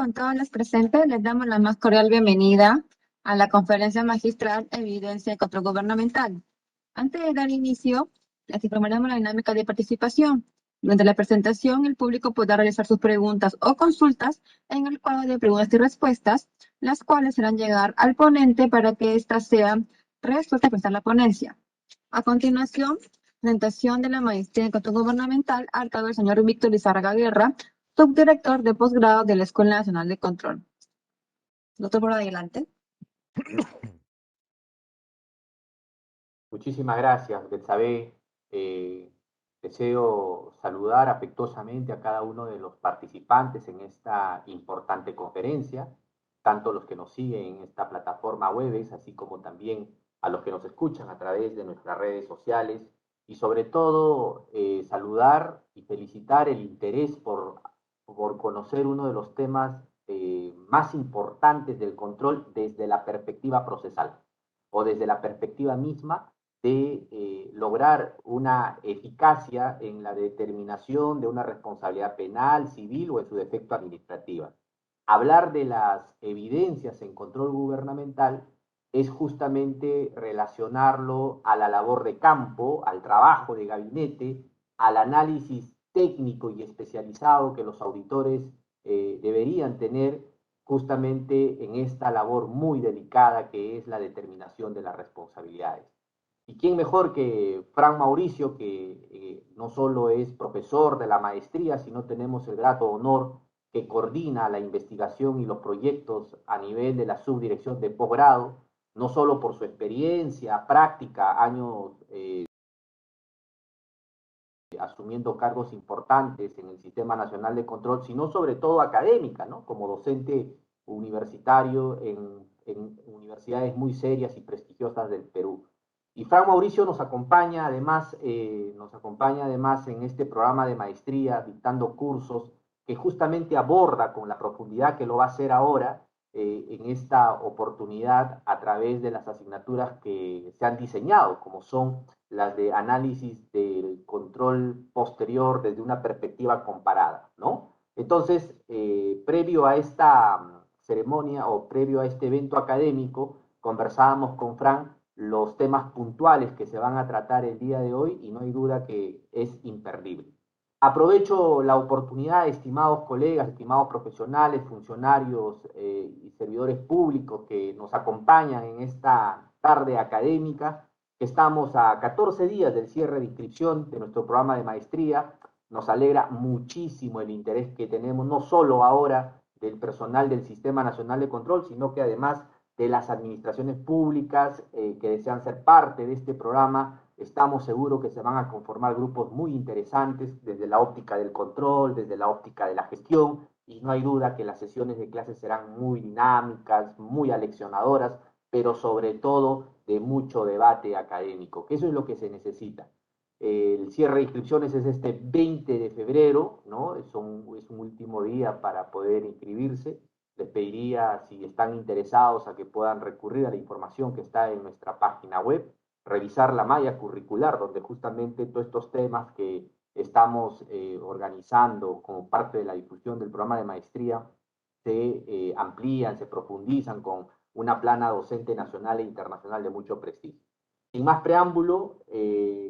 con todos los presentes, les damos la más cordial bienvenida a la conferencia magistral Evidencia y Control Gubernamental. Antes de dar inicio, les informaremos la dinámica de participación. Durante la presentación, el público podrá realizar sus preguntas o consultas en el cuadro de preguntas y respuestas, las cuales serán llegar al ponente para que éstas sean resueltas a la ponencia. A continuación, presentación de la maestría en Control Gubernamental al cargo del señor Víctor Lizárraga Guerra, subdirector de posgrado de la Escuela Nacional de Control. Doctor, por adelante. Muchísimas gracias, Betsabe. Deseo saludar afectuosamente a cada uno de los participantes en esta importante conferencia, tanto los que nos siguen en esta plataforma Webex, así como también a los que nos escuchan a través de nuestras redes sociales, y sobre todo saludar y felicitar el interés por conocer uno de los temas más importantes del control desde la perspectiva procesal o desde la perspectiva misma de lograr una eficacia en la determinación de una responsabilidad penal, civil o en su defecto administrativa. Hablar de las evidencias en control gubernamental es justamente relacionarlo a la labor de campo, al trabajo de gabinete, al análisis técnico y especializado que los auditores deberían tener justamente en esta labor muy delicada que es la determinación de las responsabilidades. ¿Y quién mejor que Frank Mauricio, que no solo es profesor de la maestría, sino tenemos el grato honor que coordina la investigación y los proyectos a nivel de la subdirección de posgrado, no solo por su experiencia, práctica, años asumiendo cargos importantes en el Sistema Nacional de Control, sino sobre todo académica, ¿no? Como docente universitario en universidades muy serias y prestigiosas del Perú. Y Frank Mauricio nos acompaña además en este programa de maestría, dictando cursos que justamente aborda con la profundidad que lo va a hacer ahora en esta oportunidad a través de las asignaturas que se han diseñado, como son las de análisis del control posterior desde una perspectiva comparada, ¿no? Entonces, previo a esta ceremonia o previo a este evento académico, conversábamos con Frank los temas puntuales que se van a tratar el día de hoy y no hay duda que es imperdible. Aprovecho la oportunidad, estimados colegas, estimados profesionales, funcionarios y servidores públicos que nos acompañan en esta tarde académica. Estamos a 14 días del cierre de inscripción de nuestro programa de maestría. Nos alegra muchísimo el interés que tenemos, no solo ahora del personal del Sistema Nacional de Control, sino que además de las administraciones públicas que desean ser parte de este programa. Estamos seguros que se van a conformar grupos muy interesantes desde la óptica del control, desde la óptica de la gestión, y no hay duda que las sesiones de clases serán muy dinámicas, muy aleccionadoras, pero sobre todo de mucho debate académico, que eso es lo que se necesita. El cierre de inscripciones es este 20 de febrero, ¿no? Es un último día para poder inscribirse. Les pediría, si están interesados, a que puedan recurrir a la información que está en nuestra página web, revisar la malla curricular, donde justamente todos estos temas que estamos organizando como parte de la difusión del programa de maestría se amplían, se profundizan con una plana docente nacional e internacional de mucho prestigio. Sin más preámbulo,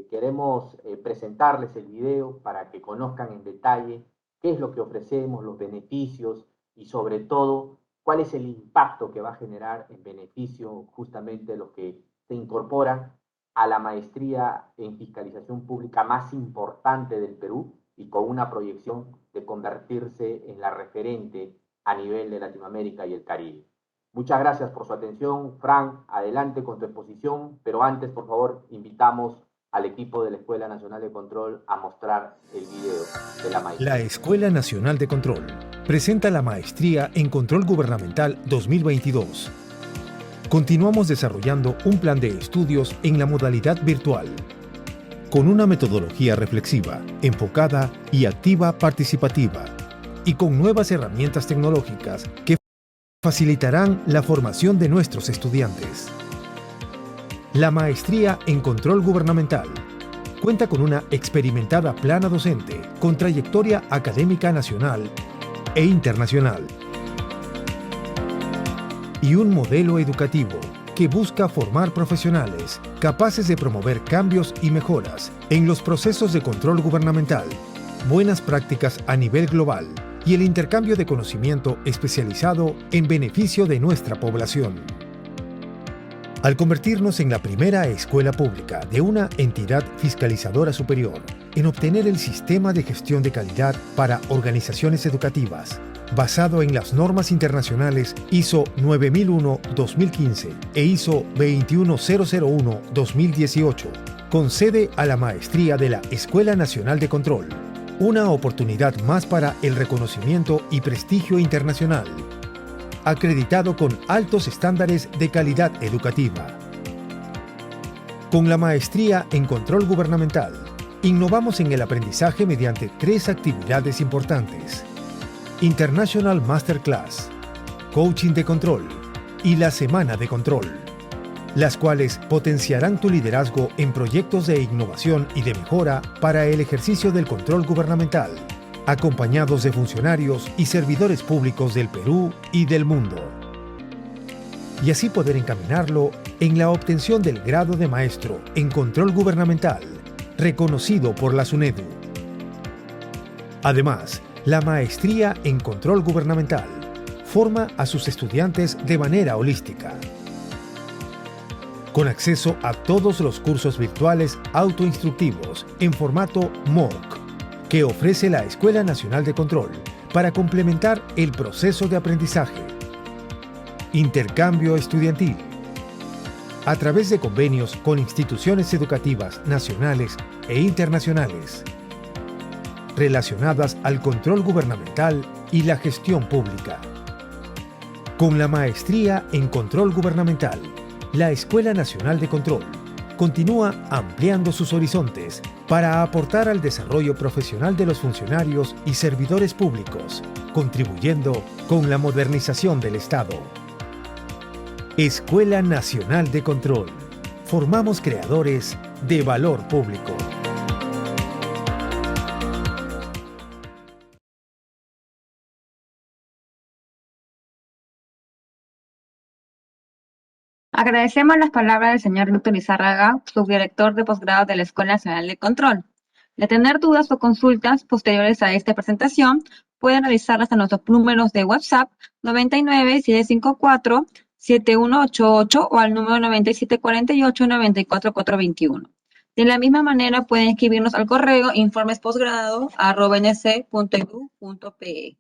queremos presentarles el video para que conozcan en detalle qué es lo que ofrecemos, los beneficios y sobre todo cuál es el impacto que va a generar en beneficio justamente de los que se incorporan a la maestría en fiscalización pública más importante del Perú y con una proyección de convertirse en la referente a nivel de Latinoamérica y el Caribe. Muchas gracias por su atención. Frank, adelante con tu exposición, pero antes, por favor, invitamos al equipo de la Escuela Nacional de Control a mostrar el video de la maestría. La Escuela Nacional de Control presenta la Maestría en Control Gubernamental 2022. Continuamos desarrollando un plan de estudios en la modalidad virtual, con una metodología reflexiva, enfocada y activa participativa, y con nuevas herramientas tecnológicas que facilitarán la formación de nuestros estudiantes. La Maestría en Control Gubernamental cuenta con una experimentada plana docente con trayectoria académica nacional e internacional. y un modelo educativo que busca formar profesionales capaces de promover cambios y mejoras en los procesos de control gubernamental, buenas prácticas a nivel global y el intercambio de conocimiento especializado en beneficio de nuestra población. Al convertirnos en la primera escuela pública de una entidad fiscalizadora superior en obtener el sistema de gestión de calidad para organizaciones educativas, basado en las normas internacionales ISO 9001-2015 e ISO 21001-2018, concede a la maestría de la Escuela Nacional de Control una oportunidad más para el reconocimiento y prestigio internacional, acreditado con altos estándares de calidad educativa. Con la maestría en Control Gubernamental, innovamos en el aprendizaje mediante 3 actividades importantes: International Masterclass, Coaching de Control y la Semana de Control, las cuales potenciarán tu liderazgo en proyectos de innovación y de mejora para el ejercicio del control gubernamental, acompañados de funcionarios y servidores públicos del Perú y del mundo. Y así poder encaminarlo en la obtención del grado de maestro en control gubernamental, reconocido por la SUNEDU. Además, la maestría en control gubernamental forma a sus estudiantes de manera holística, con acceso a todos los cursos virtuales autoinstructivos en formato MOOC que ofrece la Escuela Nacional de Control para complementar el proceso de aprendizaje. Intercambio estudiantil. A través de convenios con instituciones educativas nacionales e internacionales relacionadas al control gubernamental y la gestión pública. Con la maestría en control gubernamental, la Escuela Nacional de Control continúa ampliando sus horizontes para aportar al desarrollo profesional de los funcionarios y servidores públicos, contribuyendo con la modernización del Estado. Escuela Nacional de Control. Formamos creadores de valor público. Agradecemos las palabras del señor Víctor Lizárraga, subdirector de posgrado de la Escuela Nacional de Control. De tener dudas o consultas posteriores a esta presentación, pueden realizarlas a nuestros números de WhatsApp 99-754-7188 o al número 9748-94421. De la misma manera, pueden escribirnos al correo informesposgrado@nc.edu.pe.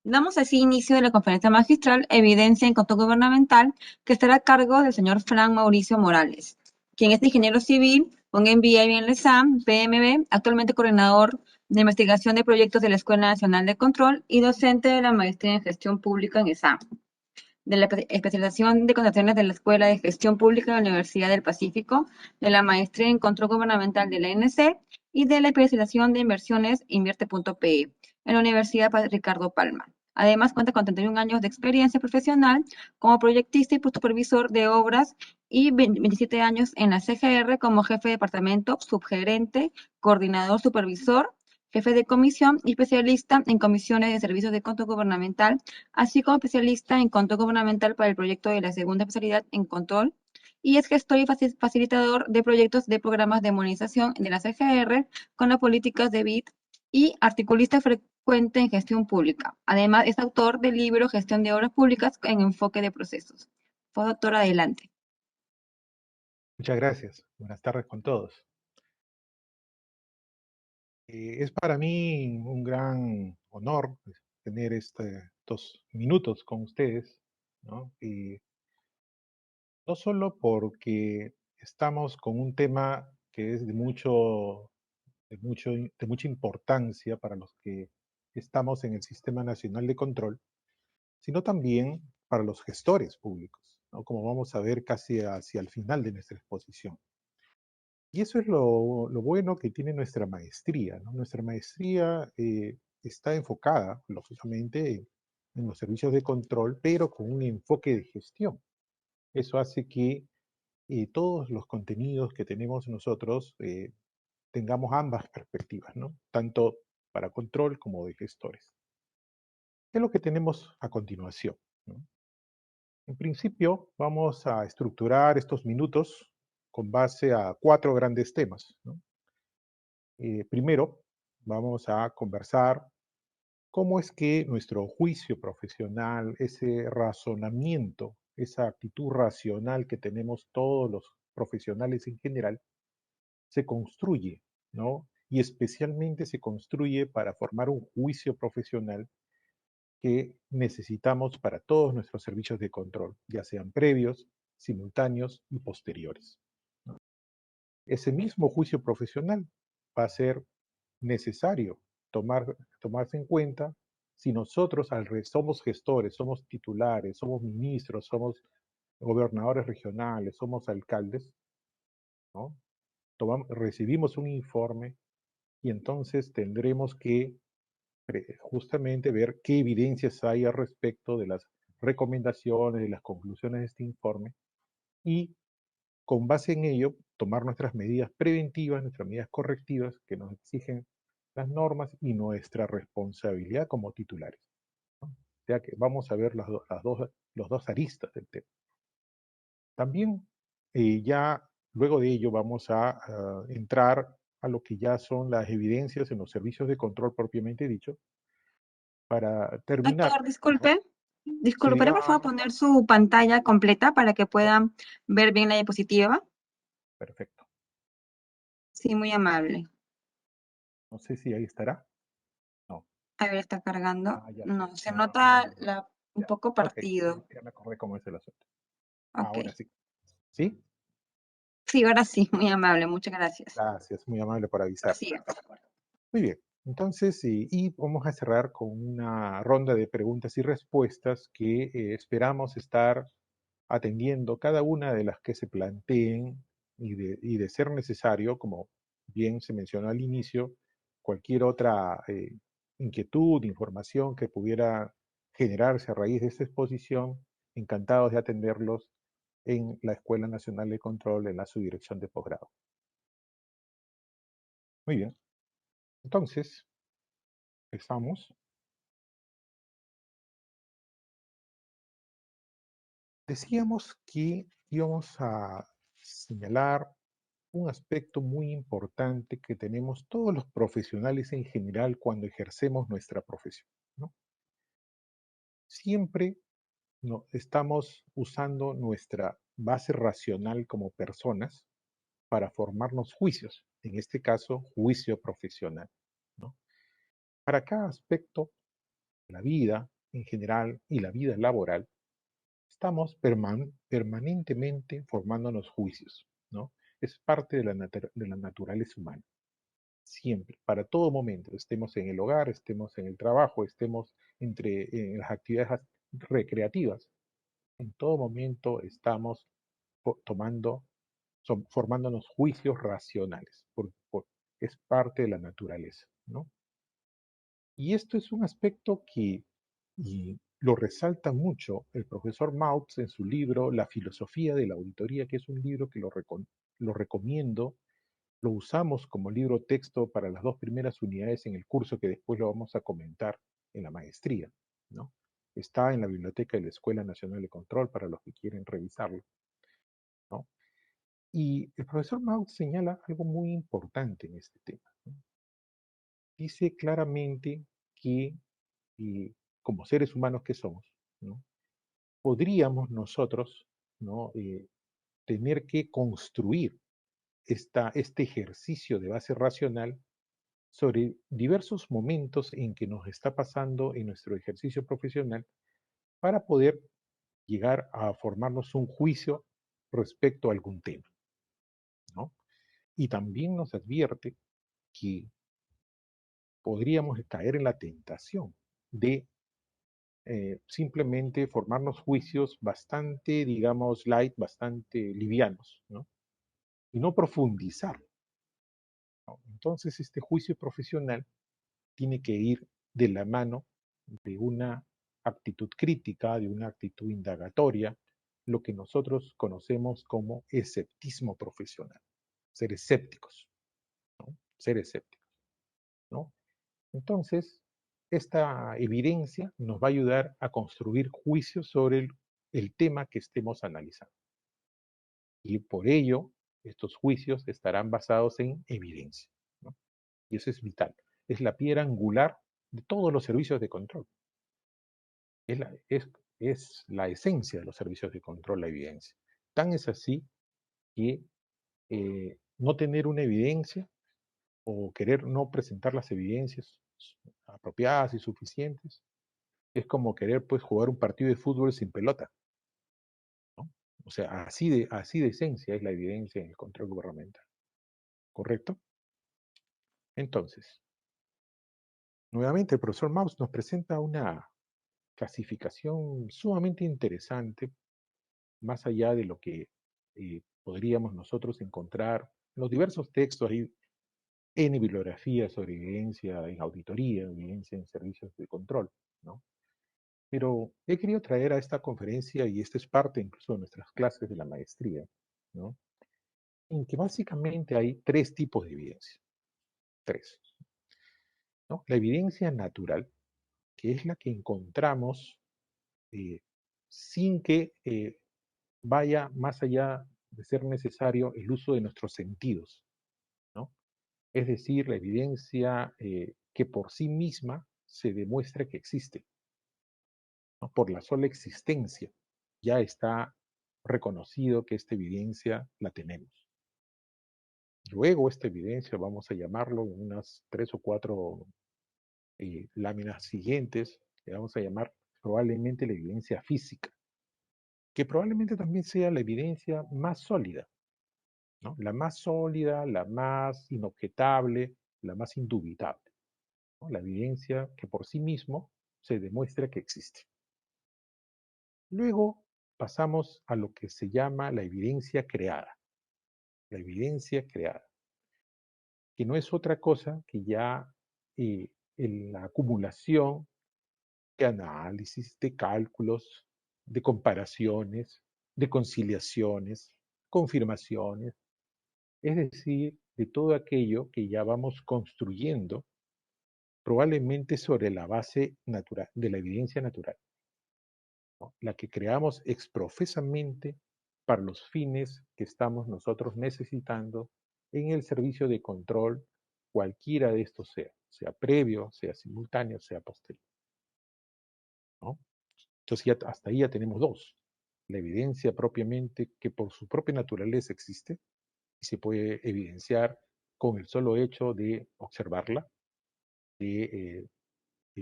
Damos así inicio de la conferencia magistral Evidencia en Control Gubernamental, que estará a cargo del señor Fran Mauricio Morales, quien es ingeniero civil con MBA en la SAM, PMB, actualmente coordinador de investigación de proyectos de la Escuela Nacional de Control y docente de la maestría en gestión pública en ESAM, de la especialización de contrataciones de la Escuela de Gestión Pública de la Universidad del Pacífico, de la maestría en control gubernamental de la ANC y de la especialización de inversiones Invierte.pe en la Universidad Ricardo Palma. Además, cuenta con 31 años de experiencia profesional como proyectista y supervisor de obras y 27 años en la CGR como jefe de departamento, subgerente, coordinador, supervisor, jefe de comisión y especialista en comisiones de servicios de control gubernamental, así como especialista en control gubernamental para el proyecto de la segunda especialidad en control, y es gestor y facilitador de proyectos de programas de monitorización de la CGR con las políticas de BID y articulista frecuente en gestión pública. Además, es autor del libro Gestión de Obras Públicas en Enfoque de Procesos. Fue doctor, adelante. Muchas gracias. Buenas tardes con todos. Es para mí un gran honor tener estos minutos con ustedes, ¿no? Y no solo porque estamos con un tema que es de mucha importancia para los que estamos en el Sistema Nacional de Control, sino también para los gestores públicos, ¿no? Como vamos a ver casi hacia el final de nuestra exposición. Y eso es lo bueno que tiene nuestra maestría, ¿no? Nuestra maestría está enfocada, lógicamente, en los servicios de control, pero con un enfoque de gestión. Eso hace que todos los contenidos que tenemos nosotros tengamos ambas perspectivas, ¿no? Tanto para control como de gestores. ¿Qué es lo que tenemos a continuación, ¿no? En principio, vamos a estructurar estos minutos con base a 4 grandes temas, ¿no? Primero, vamos a conversar cómo es que nuestro juicio profesional, ese razonamiento, esa actitud racional que tenemos todos los profesionales en general, se construye, ¿no? Y especialmente se construye para formar un juicio profesional que necesitamos para todos nuestros servicios de control, ya sean previos, simultáneos y posteriores. Ese mismo juicio profesional va a ser necesario tomarse en cuenta si nosotros somos gestores, somos titulares, somos ministros, somos gobernadores regionales, somos alcaldes, ¿no? Recibimos un informe y entonces tendremos que justamente ver qué evidencias hay al respecto de las recomendaciones, de las conclusiones de este informe y con base en ello tomar nuestras medidas preventivas, nuestras medidas correctivas que nos exigen las normas y nuestra responsabilidad como titulares, ¿no? O sea que vamos a ver los dos aristas del tema. También ya luego de ello vamos a entrar a lo que ya son las evidencias en los servicios de control propiamente dicho, para terminar, Doctor, ¿no? disculpe. Si Disculpe, ¿podría por favor diga, poner su pantalla completa para que puedan ver bien la diapositiva? perfecto. Sí, muy amable. No sé si ahí estará. No. A ver, está cargando. Ah, ya sí. No, se No, nota no, no. un Ya. poco Ok, partido. ya me acordé cómo es el asunto. Ok. Ahora sí. ¿Sí? Sí, ahora sí, muy amable. Muchas gracias. Gracias, muy amable por avisar. Prosiga. Muy bien. Entonces, y vamos a cerrar con una ronda de preguntas y respuestas que esperamos estar atendiendo cada una de las que se planteen y de ser necesario, como bien se mencionó al inicio, cualquier otra inquietud, información que pudiera generarse a raíz de esta exposición, encantados de atenderlos en la Escuela Nacional de Control, en la subdirección de posgrado. Muy bien. Entonces, empezamos. Decíamos que íbamos a señalar un aspecto muy importante que tenemos todos los profesionales en general cuando ejercemos nuestra profesión, ¿no? Siempre no, estamos usando nuestra base racional como personas para formarnos juicios, en este caso, juicio profesional, ¿no? Para cada aspecto de la vida en general y la vida laboral, estamos permanentemente formándonos juicios, ¿no? Es parte de de la naturaleza humana. Siempre, para todo momento, estemos en el hogar, estemos en el trabajo, estemos en las actividades recreativas, en todo momento estamos tomando, formándonos juicios racionales, es parte de la naturaleza, ¿no? Y esto es un aspecto que y lo resalta mucho el profesor Mautz en su libro La filosofía de la auditoría, que es un libro que lo recomiendo. Lo usamos como libro texto para las 2 primeras unidades en el curso que después lo vamos a comentar en la maestría, ¿no? Está en la biblioteca de la Escuela Nacional de Control para los que quieren revisarlo, ¿no? Y el profesor Mautz señala algo muy importante en este tema, ¿no? Dice claramente que como seres humanos que somos, ¿no? Podríamos nosotros, ¿no? Tener que construir este ejercicio de base racional sobre diversos momentos en que nos está pasando en nuestro ejercicio profesional para poder llegar a formarnos un juicio respecto a algún tema, ¿no? Y también nos advierte que podríamos caer en la tentación de simplemente formarnos juicios bastante, digamos, light, bastante livianos, ¿no? Y no profundizar, ¿no? Entonces, este juicio profesional tiene que ir de la mano de una actitud crítica, de una actitud indagatoria, lo que nosotros conocemos como escepticismo profesional, ser escépticos, ¿no? Ser escépticos, ¿no? Entonces, esta evidencia nos va a ayudar a construir juicios sobre el tema que estemos analizando. Y por ello, estos juicios estarán basados en evidencia, ¿no? Y eso es vital. Es la piedra angular de todos los servicios de control. Es la esencia de los servicios de control, la evidencia. Tan es así que no tener una evidencia o querer no presentar las evidencias apropiadas y suficientes es como querer pues jugar un partido de fútbol sin pelota, ¿no? O sea, así de esencia es la evidencia en el control gubernamental. ¿Correcto? Entonces, nuevamente el profesor Maus nos presenta una clasificación sumamente interesante, más allá de lo que podríamos nosotros encontrar en los diversos textos. Hay N bibliografías sobre evidencia en auditoría, evidencia en servicios de control, ¿no? Pero he querido traer a esta conferencia, y esta es parte incluso de nuestras clases de la maestría, ¿no? En que básicamente hay tres tipos de evidencia. Tres, ¿no? La evidencia natural, que es la que encontramos sin que vaya más allá de ser necesario el uso de nuestros sentidos, ¿no? Es decir, la evidencia que por sí misma se demuestra que existe, ¿no? Por la sola existencia ya está reconocido que esta evidencia la tenemos. Luego esta evidencia, vamos a llamarlo en unas 3 o 4 láminas siguientes, le vamos a llamar probablemente la evidencia física, que probablemente también sea la evidencia más sólida, ¿no? La más sólida, la más inobjetable, la más indubitable, ¿no? La evidencia que por sí mismo se demuestra que existe. Luego pasamos a lo que se llama la evidencia creada. La evidencia creada, que no es otra cosa que ya en la acumulación de análisis, de cálculos, de comparaciones, de conciliaciones, confirmaciones, es decir, de todo aquello que ya vamos construyendo probablemente sobre la base natural, de la evidencia natural, ¿no? La que creamos exprofesamente para los fines que estamos nosotros necesitando en el servicio de control, cualquiera de estos sea previo, sea simultáneo, sea posterior, ¿no? Entonces ya hasta ahí ya tenemos dos. La evidencia propiamente que por su propia naturaleza existe y se puede evidenciar con el solo hecho de observarla, de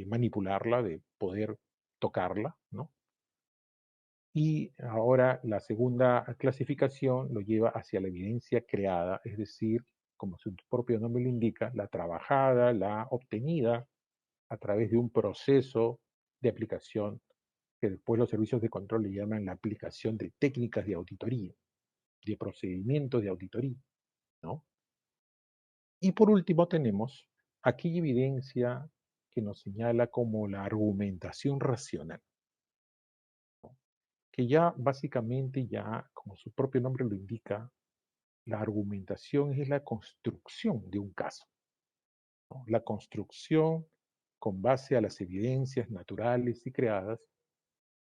manipularla, de poder tocarla, ¿no? Y ahora la segunda clasificación lo lleva hacia la evidencia creada, es decir, como su propio nombre lo indica, la trabajada, la obtenida a través de un proceso de aplicación que después los servicios de control le llaman la aplicación de técnicas de auditoría, de procedimientos de auditoría, ¿no? Y por último tenemos aquella evidencia que nos señala como la argumentación racional, ¿no? Que ya básicamente, ya como su propio nombre lo indica, la argumentación es la construcción de un caso, ¿no? La construcción con base a las evidencias naturales y creadas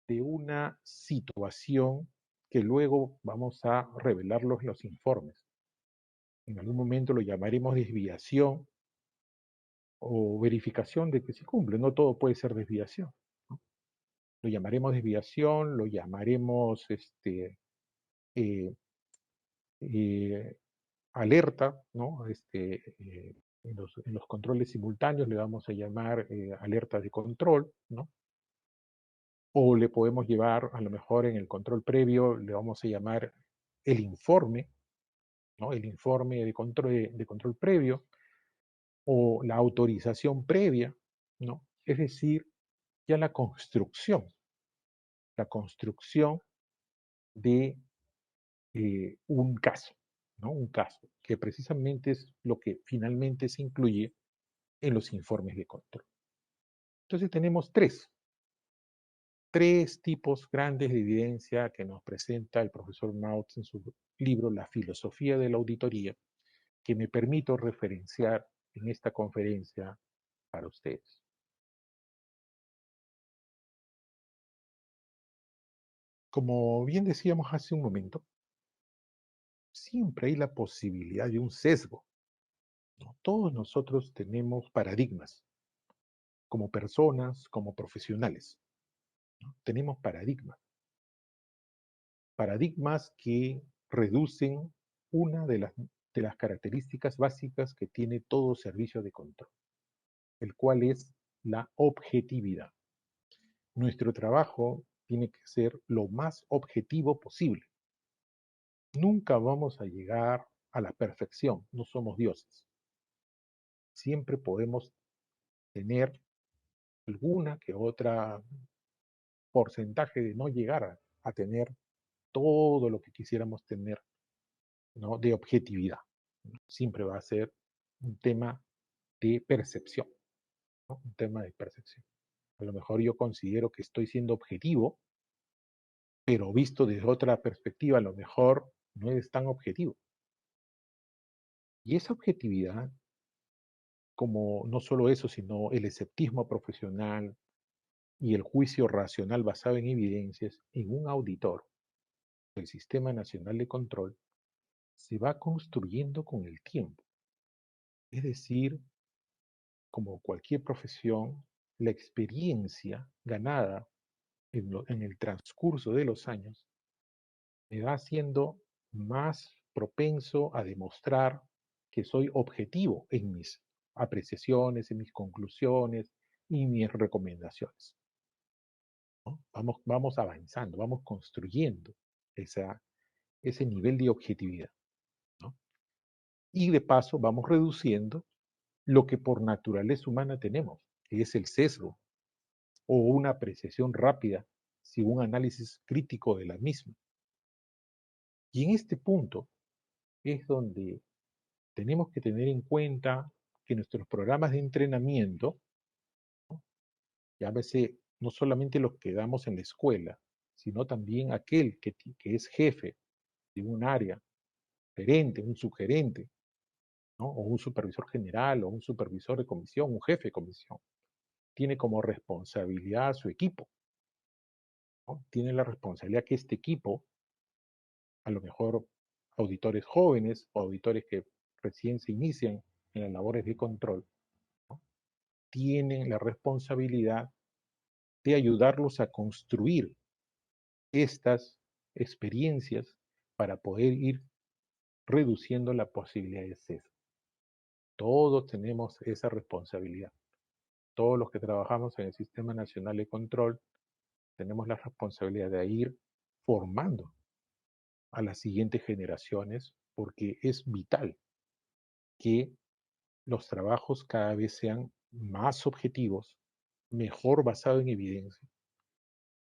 de una situación que luego vamos a revelar los informes. En algún momento lo llamaremos desviación o verificación de que se cumple. No todo puede ser desviación, ¿no? Lo llamaremos desviación, lo llamaremos eh, eh, alerta, ¿no? En los controles simultáneos le vamos a llamar alerta de control, ¿no? O le podemos llevar, a lo mejor en el control previo, le vamos a llamar el informe, ¿no? El informe de control previo, o la autorización previa, ¿no? Es decir, ya la construcción de un caso, ¿no? Un caso, que precisamente es lo que finalmente se incluye en los informes de control. Entonces tenemos tres tipos grandes de evidencia que nos presenta el profesor Mautz en su libro La filosofía de la auditoría, que me permito referenciar en esta conferencia para ustedes. Como bien decíamos hace un momento, siempre hay la posibilidad de un sesgo, ¿no? Todos nosotros tenemos paradigmas, como personas, como profesionales, ¿no? Tenemos paradigmas que reducen una de las características básicas que tiene todo servicio de control, el cual es la objetividad. Nuestro trabajo tiene que ser lo más objetivo posible. Nunca vamos a llegar a la perfección, no somos dioses. Siempre podemos tener alguna que otra porcentaje de no llegar a tener todo lo que quisiéramos tener, ¿no? De objetividad. Siempre va a ser un tema de percepción, ¿no? Un tema de percepción. A lo mejor yo considero que estoy siendo objetivo, pero visto desde otra perspectiva, a lo mejor no es tan objetivo. Y esa objetividad, como no solo eso, sino el escepticismo profesional y el juicio racional basado en evidencias, en un auditor del Sistema Nacional de Control, se va construyendo con el tiempo. Es decir, como cualquier profesión, la experiencia ganada en el transcurso de los años me va haciendo más propenso a demostrar que soy objetivo en mis apreciaciones, en mis conclusiones y mis recomendaciones, ¿no? Vamos avanzando, vamos construyendo ese nivel de objetividad, ¿no? Y de paso vamos reduciendo lo que por naturaleza humana tenemos, que es el sesgo o una apreciación rápida sin un análisis crítico de la misma. Y en este punto es donde tenemos que tener en cuenta que nuestros programas de entrenamiento, ¿no? Llámese no solamente los que damos en la escuela, sino también aquel que es jefe de un área, gerente, un subgerente, ¿no? O un supervisor general, o un supervisor de comisión, un jefe de comisión, tiene como responsabilidad a su equipo, ¿no? Tiene la responsabilidad que este equipo, a lo mejor auditores jóvenes o auditores que recién se inician en las labores de control, ¿no? Tienen la responsabilidad de ayudarlos a construir estas experiencias para poder ir reduciendo la posibilidad de sesgo. Todos tenemos esa responsabilidad. Todos los que trabajamos en el Sistema Nacional de Control tenemos la responsabilidad de ir formando a las siguientes generaciones porque es vital que los trabajos cada vez sean más objetivos, mejor basados en evidencia,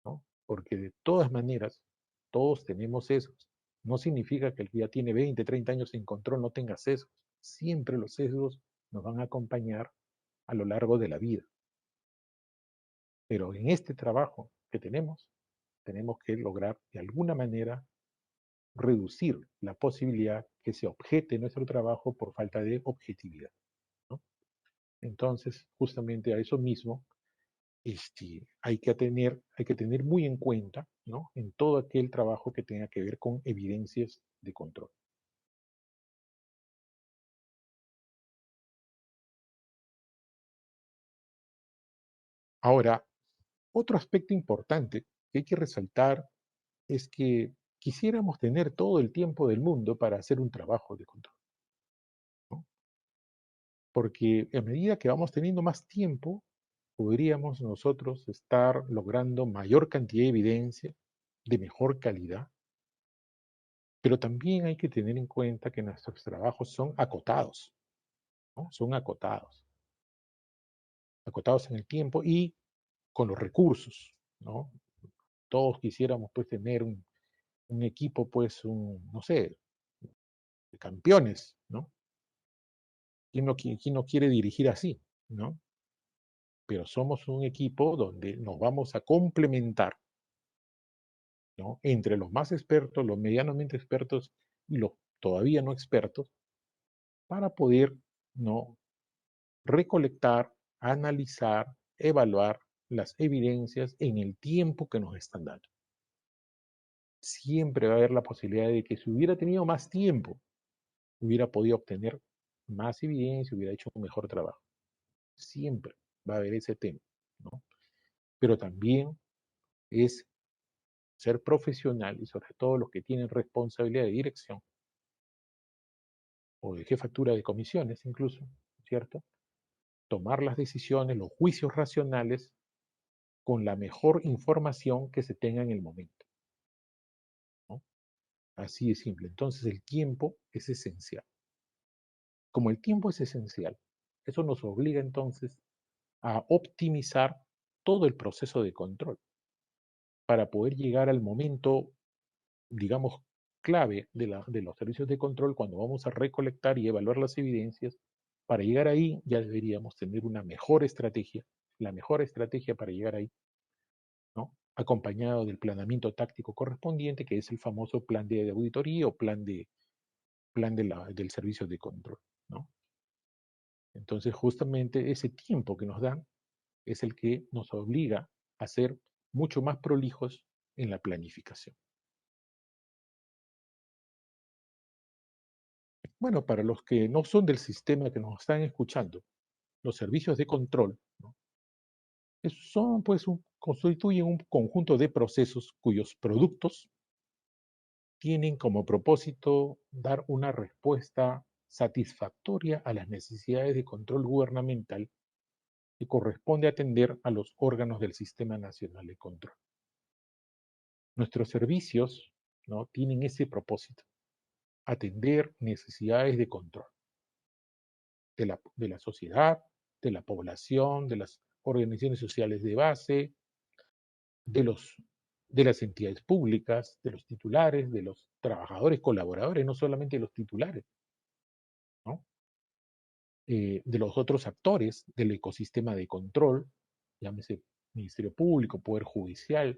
¿no? Porque de todas maneras, todos tenemos sesgos. No significa que el que ya tiene 20, 30 años sin control no tenga sesgos. Siempre los sesgos nos van a acompañar a lo largo de la vida. Pero en este trabajo que tenemos que lograr de alguna manera reducir la posibilidad que se objete nuestro trabajo por falta de objetividad, ¿no? Entonces, justamente a eso mismo hay que tener muy en cuenta, ¿no? En todo aquel trabajo que tenga que ver con evidencias de control. Ahora, otro aspecto importante que hay que resaltar es que quisiéramos tener todo el tiempo del mundo para hacer un trabajo de control, ¿no? Porque a medida que vamos teniendo más tiempo, podríamos nosotros estar logrando mayor cantidad de evidencia, de mejor calidad, pero también hay que tener en cuenta que nuestros trabajos son acotados, ¿no? Son acotados en el tiempo y con los recursos, ¿no? Todos quisiéramos pues tener un equipo, pues, no sé, de campeones, ¿no? Quién no quiere dirigir así, ¿no? Pero somos un equipo donde nos vamos a complementar, ¿no? Entre los más expertos, los medianamente expertos y los todavía no expertos, para poder, ¿no? Recolectar, analizar, evaluar las evidencias en el tiempo que nos están dando. siempre va a haber la posibilidad de que si hubiera tenido más tiempo, hubiera podido obtener más evidencia, hubiera hecho un mejor trabajo. Siempre va a haber ese tema, ¿no? Pero también es ser profesional y sobre todo los que tienen responsabilidad de dirección o de jefatura de comisiones incluso, ¿cierto? Tomar las decisiones, los juicios racionales con la mejor información que se tenga en el momento, ¿no? Así de simple. Entonces el tiempo es esencial. Como el tiempo es esencial, eso nos obliga entonces a optimizar todo el proceso de control para poder llegar al momento, digamos, clave de los servicios de control cuando vamos a recolectar y evaluar las evidencias. Para llegar ahí ya deberíamos tener una mejor estrategia, la mejor estrategia para llegar ahí, ¿no? Acompañado del planeamiento táctico correspondiente, que es el famoso plan de auditoría o del servicio de control, ¿no? Entonces, justamente ese tiempo que nos dan es el que nos obliga a ser mucho más prolijos en la planificación. Bueno, para los que no son del sistema que nos están escuchando, los servicios de control, ¿no? Son, pues, constituyen un conjunto de procesos cuyos productos tienen como propósito dar una respuesta satisfactoria a las necesidades de control gubernamental que corresponde atender a los órganos del Sistema Nacional de Control. Nuestros servicios, ¿no?, tienen ese propósito: atender necesidades de control de la sociedad, de la población, de las organizaciones sociales de base, de, los, de las entidades públicas, de los titulares, de los trabajadores, colaboradores, no solamente los titulares, ¿no? De los otros actores del ecosistema de control, llámese Ministerio Público, Poder Judicial,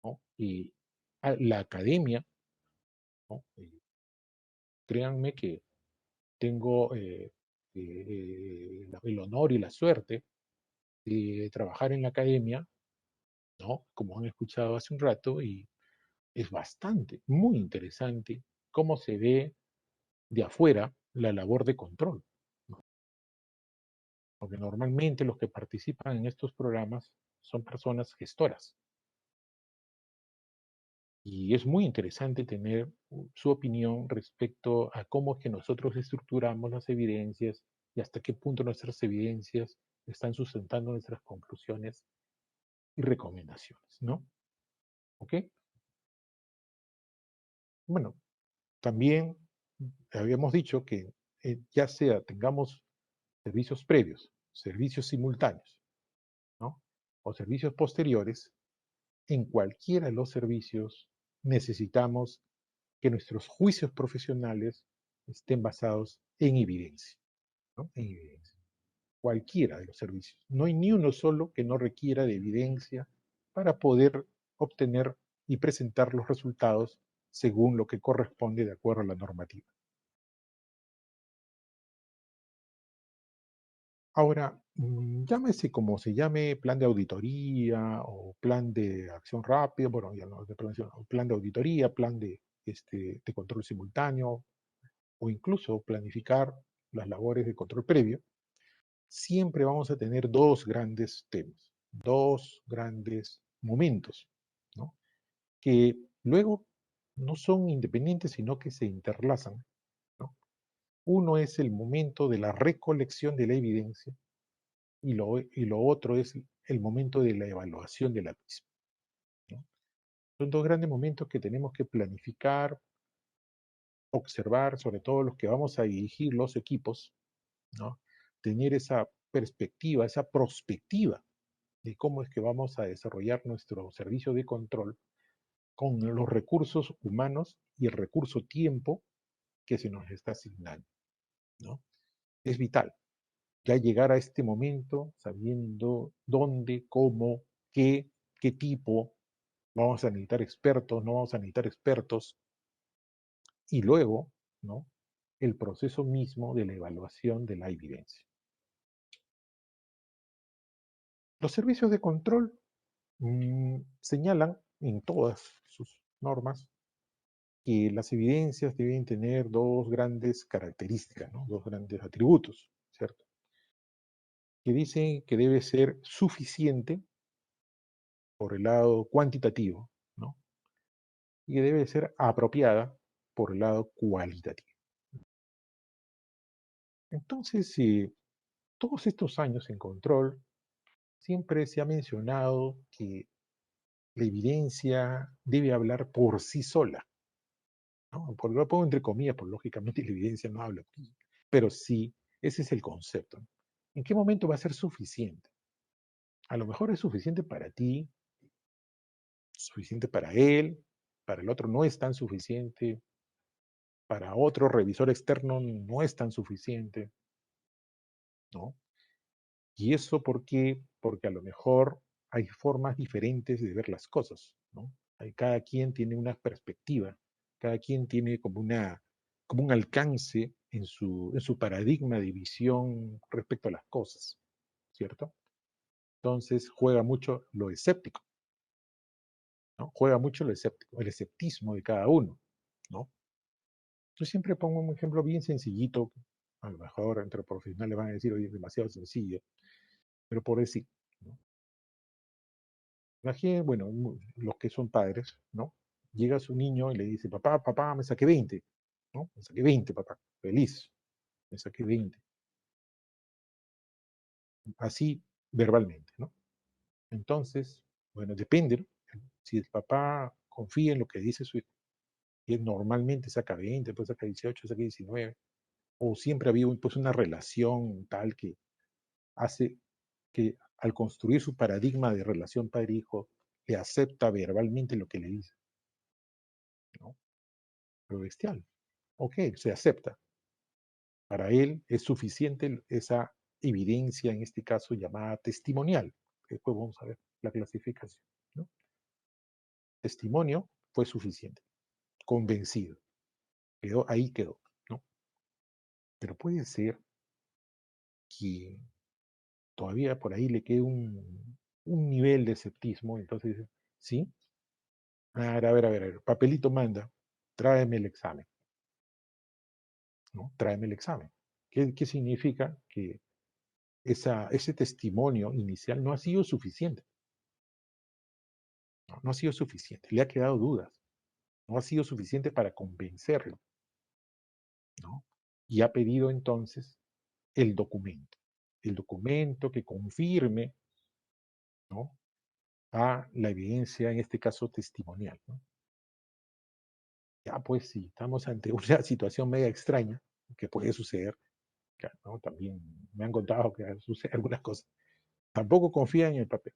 ¿no? Y la academia, ¿no? Créanme que tengo el honor y la suerte de trabajar en la academia, ¿no?, como han escuchado hace un rato, y es bastante, muy interesante cómo se ve de afuera la labor de control, ¿no? Porque normalmente los que participan en estos programas son personas gestoras. Y es muy interesante tener su opinión respecto a cómo es que nosotros estructuramos las evidencias y hasta qué punto nuestras evidencias están sustentando nuestras conclusiones y recomendaciones, ¿no? ¿Ok? Bueno, también habíamos dicho que ya sea tengamos servicios previos, servicios simultáneos, ¿no?, o servicios posteriores, en cualquiera de los servicios necesitamos que nuestros juicios profesionales estén basados en evidencia, ¿no? En evidencia. Cualquiera de los servicios. No hay ni uno solo que no requiera de evidencia para poder obtener y presentar los resultados según lo que corresponde de acuerdo a la normativa. Ahora, llámese como se llame, plan de auditoría o plan de acción rápida, bueno, ya no de prevención, plan de auditoría, plan de control simultáneo, o incluso planificar las labores de control previo, siempre vamos a tener dos grandes temas, dos grandes momentos, ¿no?, que luego no son independientes, sino que se interlazan, ¿no? Uno es el momento de la recolección de la evidencia y lo otro es el momento de la evaluación de la misma, ¿no? Son dos grandes momentos que tenemos que planificar, observar, sobre todo los que vamos a dirigir los equipos, ¿no? Tener esa perspectiva, esa prospectiva de cómo es que vamos a desarrollar nuestro servicio de control con los recursos humanos y el recurso tiempo que se nos está asignando, ¿no? Es vital ya llegar a este momento sabiendo dónde, cómo, qué tipo, vamos a necesitar expertos, no vamos a necesitar expertos, y luego, ¿no?, el proceso mismo de la evaluación de la evidencia. Los servicios de control señalan en todas sus normas que las evidencias deben tener dos grandes características, ¿no? Dos grandes atributos, ¿cierto? Que dicen que debe ser suficiente por el lado cuantitativo, ¿no? Y que debe ser apropiada por el lado cualitativo. Entonces, todos estos años en control, siempre se ha mencionado que la evidencia debe hablar por sí sola, ¿no? Lo pongo entre comillas, porque lógicamente la evidencia no habla, pero sí, ese es el concepto, ¿no? ¿En qué momento va a ser suficiente? A lo mejor es suficiente para ti, suficiente para él, para el otro no es tan suficiente, para otro revisor externo no es tan suficiente, ¿no? ¿Y eso por qué? Porque a lo mejor hay formas diferentes de ver las cosas, ¿no? Cada quien tiene una perspectiva, cada quien tiene como un alcance en su paradigma de visión respecto a las cosas, ¿cierto? Entonces juega mucho lo escéptico, ¿no? Juega mucho lo escéptico, el esceptismo de cada uno, ¿no? Yo siempre pongo un ejemplo bien sencillito, a lo mejor entre profesionales van a decir, oye, es demasiado sencillo, pero por decir, ¿no? Imagínense, bueno, los que son padres, ¿no? Llega su niño y le dice, papá, papá, me saqué 20, ¿no? Me saqué 20, papá, feliz, me saqué 20. Así verbalmente, ¿no? Entonces, bueno, depende, ¿no? Si el papá confía en lo que dice su hijo, y él normalmente saca 20, después saca 18, saca 19, o siempre ha habido pues, una relación tal que hace que al construir su paradigma de relación padre-hijo, le acepta verbalmente lo que le dice, ¿no? Pero bestial. Ok, se acepta. Para él es suficiente esa evidencia, en este caso llamada testimonial. Después vamos a ver la clasificación, ¿no? Testimonio fue suficiente, convencido. Quedó, ahí quedó, ¿no? Pero puede ser que todavía por ahí le quede un nivel de esceptismo, entonces, ¿sí? A ver, papelito manda, tráeme el examen, ¿no? Tráeme el examen. ¿Qué significa? Que ese testimonio inicial no ha sido suficiente, ¿no? No ha sido suficiente, le ha quedado dudas, no ha sido suficiente para convencerlo, ¿no? Y ha pedido entonces el documento que confirme, ¿no? A la evidencia, en este caso testimonial, ¿no? Ya pues si estamos ante una situación media extraña, que puede suceder, ¿no? También me han contado que suceden algunas cosas. Tampoco confían en el papel,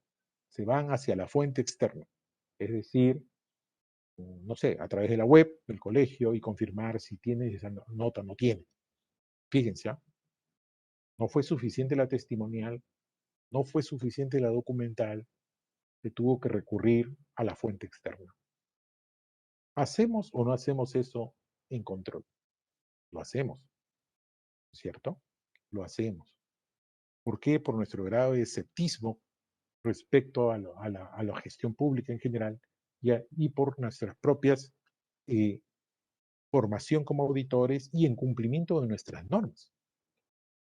se van hacia la fuente externa, es decir, no sé, a través de la web del colegio y confirmar si tiene esa nota o no tiene. Fíjense, ¿ah? No fue suficiente la testimonial, no fue suficiente la documental, se tuvo que recurrir a la fuente externa. ¿Hacemos o no hacemos eso en control? Lo hacemos, ¿cierto? Lo hacemos. ¿Por qué? Por nuestro grado de esceptismo respecto a la gestión pública en general y por nuestras propias formación como auditores y en cumplimiento de nuestras normas.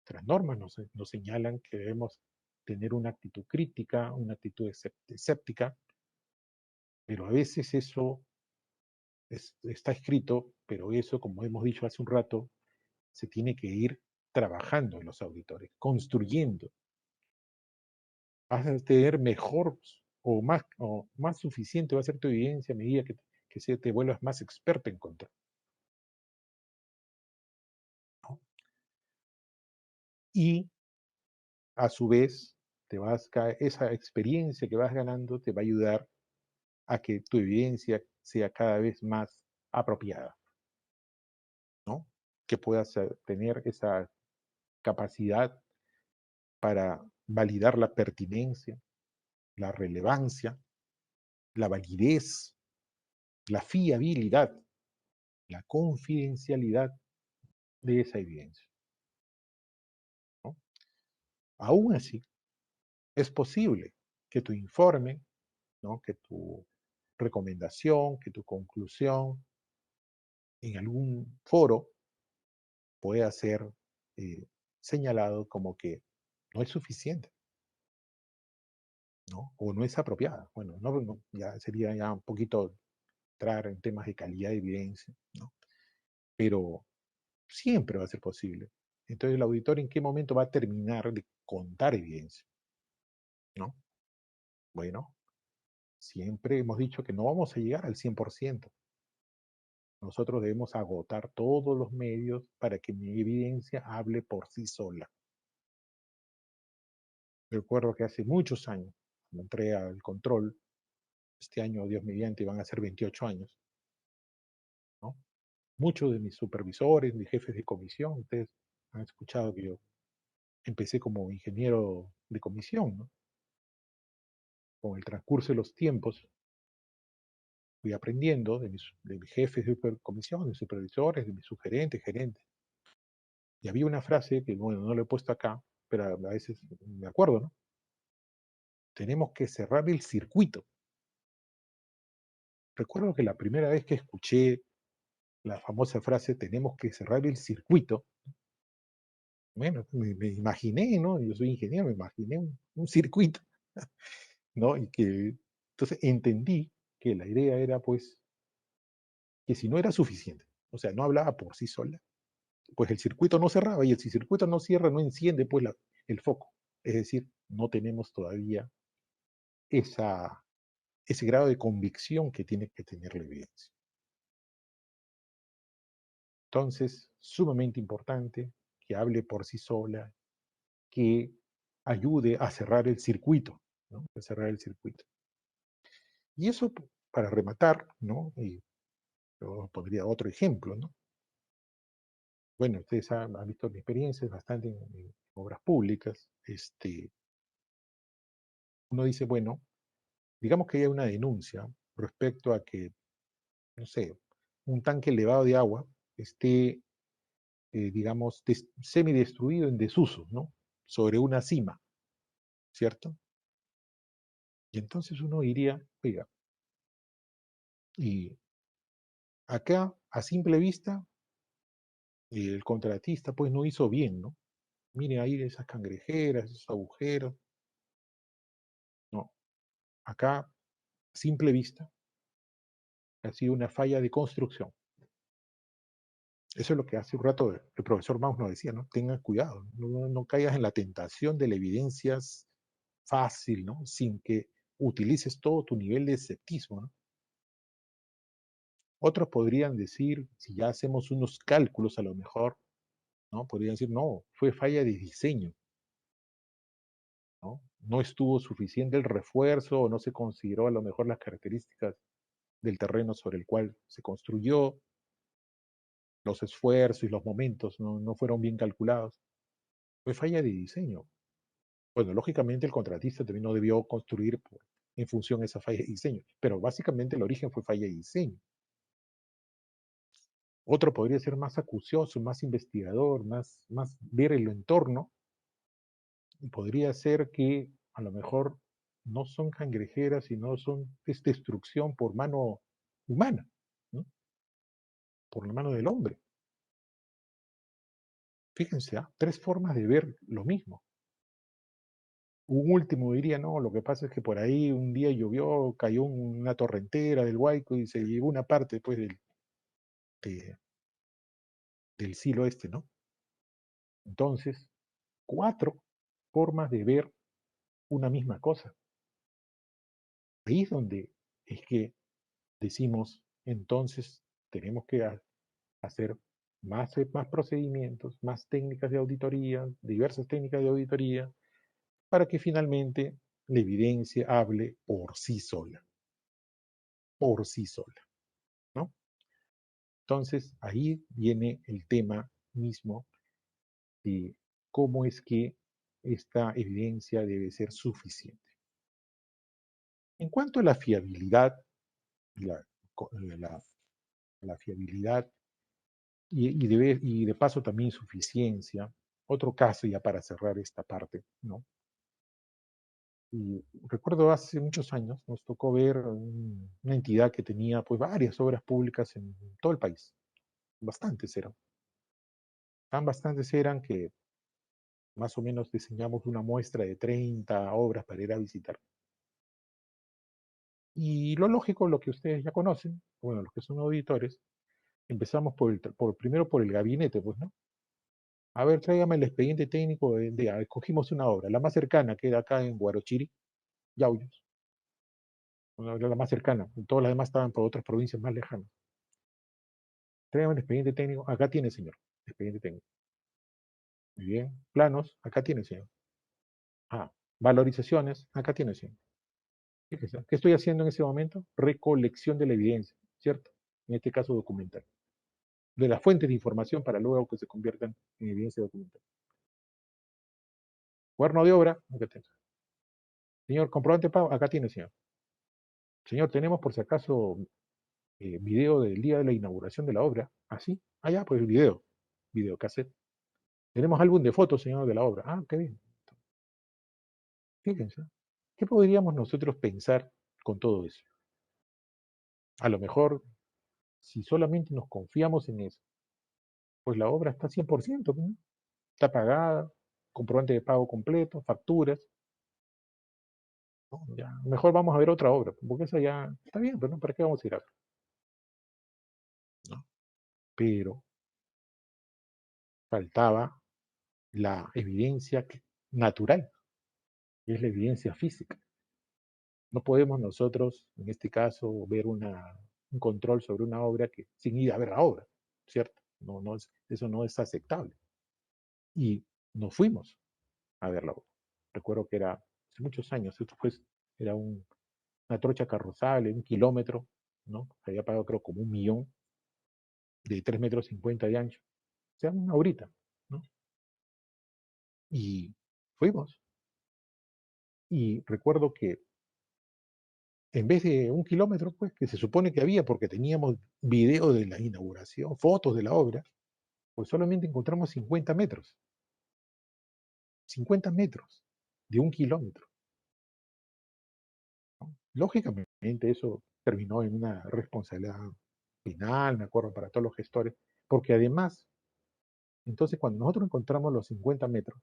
Nuestras normas nos señalan que debemos tener una actitud crítica, una actitud escéptica, pero a veces eso está escrito, pero eso, como hemos dicho hace un rato, se tiene que ir trabajando en los auditores, construyendo. Vas a tener mejor o más suficiente va a ser tu evidencia a medida que te vuelvas más experto en control, ¿no? Y a su vez, esa experiencia que vas ganando te va a ayudar a que tu evidencia sea cada vez más apropiada, ¿no? Que puedas tener esa capacidad para validar la pertinencia, la relevancia, la validez, la fiabilidad, la confidencialidad de esa evidencia, ¿no? Aún así, es posible que tu informe, ¿no? Que tu recomendación, que tu conclusión en algún foro pueda ser señalado como que no es suficiente, ¿no? O no es apropiada. Bueno, ya sería ya un poquito entrar en temas de calidad de evidencia, ¿no? Pero siempre va a ser posible. Entonces, el auditor, ¿en qué momento va a terminar de contar evidencia? ¿No? Bueno, siempre hemos dicho que no vamos a llegar al 100%. Nosotros debemos agotar todos los medios para que mi evidencia hable por sí sola. Recuerdo que hace muchos años, cuando entré al control, este año, Dios mediante, van a ser 28 años, ¿no? Muchos de mis supervisores, mis jefes de comisión, ustedes han escuchado que yo empecé como ingeniero de comisión, ¿no? Con el transcurso de los tiempos fui aprendiendo de mis jefes de comisión, de mis supervisores, de mis sugerentes, gerentes. Y había una frase que, bueno, no la he puesto acá, pero a veces me acuerdo, ¿no? Tenemos que cerrar el circuito. Recuerdo que la primera vez que escuché la famosa frase, tenemos que cerrar el circuito, bueno, me imaginé, ¿no? Yo soy ingeniero, me imaginé un circuito, ¿no? Y que, entonces entendí que la idea era, pues, que si no era suficiente, o sea, no hablaba por sí sola, pues el circuito no cerraba, y si el circuito no cierra, no enciende, pues, el foco. Es decir, no tenemos todavía ese grado de convicción que tiene que tener la evidencia. Entonces, sumamente importante que hable por sí sola, que ayude a cerrar el circuito, ¿no? A cerrar el circuito. Y eso, para rematar, ¿no? Y yo pondría otro ejemplo, ¿no? Bueno, ustedes han visto mi experiencia bastante en obras públicas. Uno dice, bueno, digamos que hay una denuncia respecto a que, no sé, un tanque elevado de agua esté, digamos, semidestruido en desuso, ¿no? Sobre una cima, ¿cierto? Y entonces uno diría, oiga, y acá, a simple vista, el contratista pues no hizo bien, ¿no? Mire ahí esas cangrejeras, esos agujeros. No, acá, a simple vista, ha sido una falla de construcción. Eso es lo que hace un rato el profesor Maus nos decía, ¿no? Tengan cuidado, no caigas en la tentación de la evidencia fácil, ¿no? Sin que utilices todo tu nivel de escepticismo, ¿no? Otros podrían decir, si ya hacemos unos cálculos a lo mejor, ¿no? Podrían decir, no, fue falla de diseño, ¿no? No estuvo suficiente el refuerzo o no se consideró a lo mejor las características del terreno sobre el cual se construyó, los esfuerzos y los momentos no fueron bien calculados. Fue falla de diseño. Bueno, lógicamente el contratista también no debió construir en función de esa falla de diseño, pero básicamente el origen fue falla de diseño. Otro podría ser más acucioso, más investigador, más ver el entorno, y podría ser que a lo mejor no son cangrejeras, sino son destrucción por mano humana, ¿no? Por la mano del hombre. Fíjense, tres formas de ver lo mismo. Un último diría, no, lo que pasa es que por ahí un día llovió, cayó una torrentera del Huayco y se llevó una parte pues, del silo este, ¿no? Entonces, 4 formas de ver una misma cosa. Ahí es donde es que decimos, entonces tenemos que hacer más procedimientos, más técnicas de auditoría, diversas técnicas de auditoría, para que finalmente la evidencia hable por sí sola, ¿no? Entonces, ahí viene el tema mismo de cómo es que esta evidencia debe ser suficiente. En cuanto a la fiabilidad, la, la fiabilidad y de paso también suficiencia, otro caso ya para cerrar esta parte, ¿no? Y recuerdo hace muchos años nos tocó ver una entidad que tenía pues varias obras públicas en todo el país. Bastantes eran. Tan bastantes eran que más o menos diseñamos una muestra de 30 obras para ir a visitar. Y lo lógico, lo que ustedes ya conocen, bueno, los que son auditores, empezamos primero por el gabinete, pues, ¿no? A ver, tráigame el expediente técnico escogimos una obra, la más cercana, que era acá en Huarochiri, Yauyos, era la más cercana, todas las demás estaban por otras provincias más lejanas. Tráigame el expediente técnico, acá tiene, señor, expediente técnico. Muy bien, planos, acá tiene, señor. Ah, valorizaciones, acá tiene, señor. Fíjese, ¿qué estoy haciendo en ese momento? Recolección de la evidencia, ¿cierto? En este caso documental. De las fuentes de información para luego que se conviertan en evidencia documental. Cuaderno de obra, acá tiene. Señor, comprobante de pago, acá tiene, señor. Señor, tenemos por si acaso video del día de la inauguración de la obra. ¿Ah, sí? Ah, ya, pues el video cassette. Tenemos álbum de fotos, señor, de la obra. Ah, qué bien. Fíjense, ¿qué podríamos nosotros pensar con todo eso? A lo mejor, si solamente nos confiamos en eso, pues la obra está 100%, ¿no? Está pagada, comprobante de pago completo, facturas. ¿No? Ya, mejor vamos a ver otra obra, porque esa ya está bien, pero no, ¿para qué vamos a ir a ver? ¿No? Pero faltaba la evidencia natural, que es la evidencia física. No podemos nosotros, en este caso, ver un control sobre una obra sin ir a ver la obra, ¿cierto? Eso no es aceptable. Y nos fuimos a ver la obra. Recuerdo que era hace muchos años, era una trocha carrozable, 1 kilómetro, ¿no? Se había pagado creo como 1 millón, de 3,50 metros de ancho. O sea, una horita, ¿no? Y fuimos. Y recuerdo que en vez de 1 kilómetro, pues, que se supone que había, porque teníamos video de la inauguración, fotos de la obra, pues solamente encontramos 50 metros. 50 metros de 1 kilómetro, ¿no? Lógicamente eso terminó en una responsabilidad penal, me acuerdo, para todos los gestores, porque además, entonces cuando nosotros encontramos los 50 metros,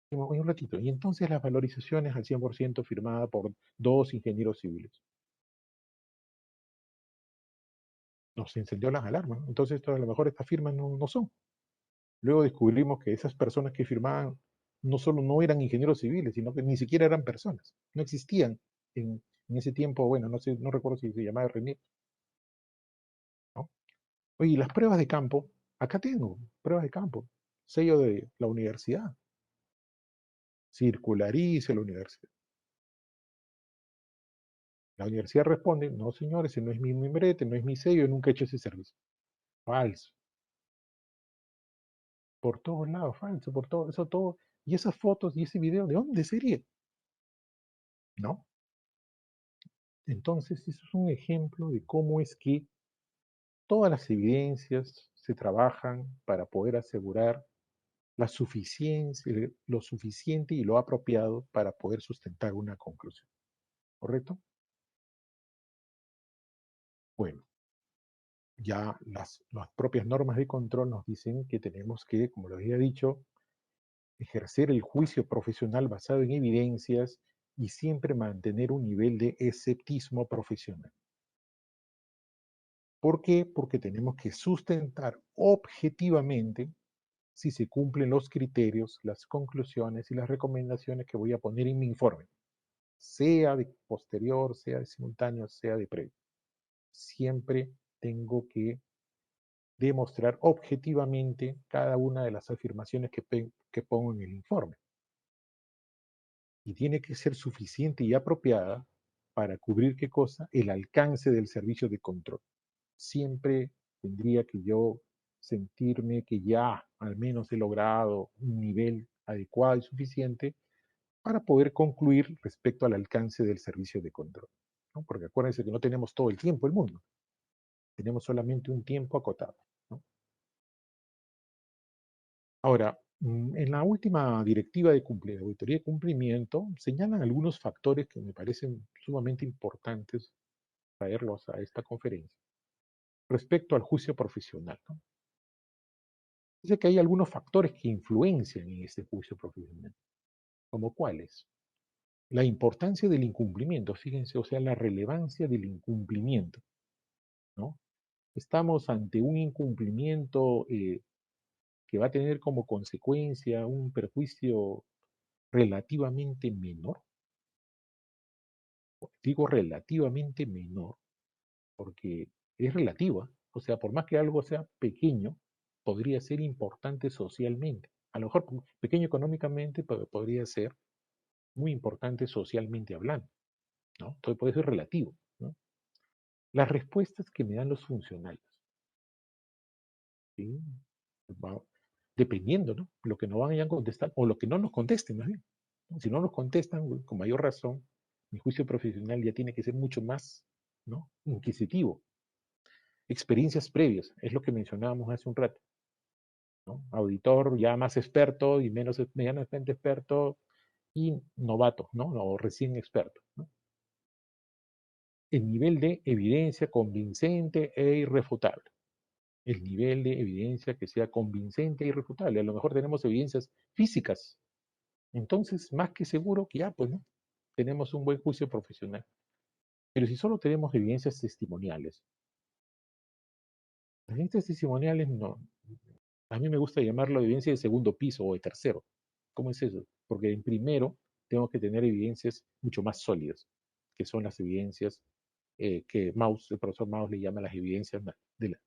dijimos, oye, un ratito, y entonces las valorizaciones al 100% firmadas por 2 ingenieros civiles. Nos encendió las alarmas, ¿no? Entonces a lo mejor estas firmas no son. Luego descubrimos que esas personas que firmaban no solo no eran ingenieros civiles, sino que ni siquiera eran personas. No existían en ese tiempo, bueno, no sé, no recuerdo si se llamaba RENIEC, ¿no? Oye, y las pruebas de campo, acá tengo pruebas de campo, sello de la universidad, circularice la universidad. La universidad responde, no señores, ese no es mi membrete, no es mi sello, yo nunca he hecho ese servicio. Falso. Por todos lados, falso, por todo, eso todo. Y esas fotos y ese video, ¿de dónde sería? ¿No? Entonces, eso es un ejemplo de cómo es que todas las evidencias se trabajan para poder asegurar la suficiencia, lo suficiente y lo apropiado para poder sustentar una conclusión. ¿Correcto? Bueno, ya las propias normas de control nos dicen que tenemos que, como lo había dicho, ejercer el juicio profesional basado en evidencias y siempre mantener un nivel de escepticismo profesional. ¿Por qué? Porque tenemos que sustentar objetivamente si se cumplen los criterios, las conclusiones y las recomendaciones que voy a poner en mi informe, sea de posterior, sea de simultáneo, sea de previo. Siempre tengo que demostrar objetivamente cada una de las afirmaciones que pongo en el informe. Y tiene que ser suficiente y apropiada para cubrir, ¿qué cosa? El alcance del servicio de control. Siempre tendría que yo sentirme que ya al menos he logrado un nivel adecuado y suficiente para poder concluir respecto al alcance del servicio de control, ¿no? Porque acuérdense que no tenemos todo el tiempo del mundo, tenemos solamente un tiempo acotado, ¿no? Ahora, En la última directiva de auditoría de cumplimiento señalan algunos factores que me parecen sumamente importantes traerlos a esta conferencia respecto al juicio profesional, ¿no? Dice que hay algunos factores que influencian en este juicio profesional, como cuáles. La importancia del incumplimiento, fíjense, o sea, la relevancia del incumplimiento, ¿no? Estamos ante un incumplimiento que va a tener como consecuencia un perjuicio relativamente menor. Digo relativamente menor porque es relativa. O sea, por más que algo sea pequeño, podría ser importante socialmente. A lo mejor pequeño económicamente, pero podría ser muy importante socialmente hablando, ¿no? Entonces puede ser relativo, ¿no? Las respuestas que me dan los funcionarios, ¿sí? Va- Dependiendo, ¿no? Lo que nos vayan a contestar o lo que no nos contesten, más bien, ¿no? Si no nos contestan, con mayor razón, mi juicio profesional ya tiene que ser mucho más, ¿no? Inquisitivo. Experiencias previas, es lo que mencionábamos hace un rato, ¿no? Auditor ya más experto y menos medianamente experto y novato, ¿no? O recién experto, ¿no? El nivel de evidencia convincente e irrefutable. El nivel de evidencia que sea convincente e irrefutable. A lo mejor tenemos evidencias físicas. Entonces, más que seguro que ya, pues, ¿no? Tenemos un buen juicio profesional. Pero si solo tenemos evidencias testimoniales, las evidencias testimoniales no, a mí me gusta llamarlo evidencia de segundo piso o de tercero. ¿Cómo es eso? Porque en primero tengo que tener evidencias mucho más sólidas, que son las evidencias que el profesor Maus le llama las evidencias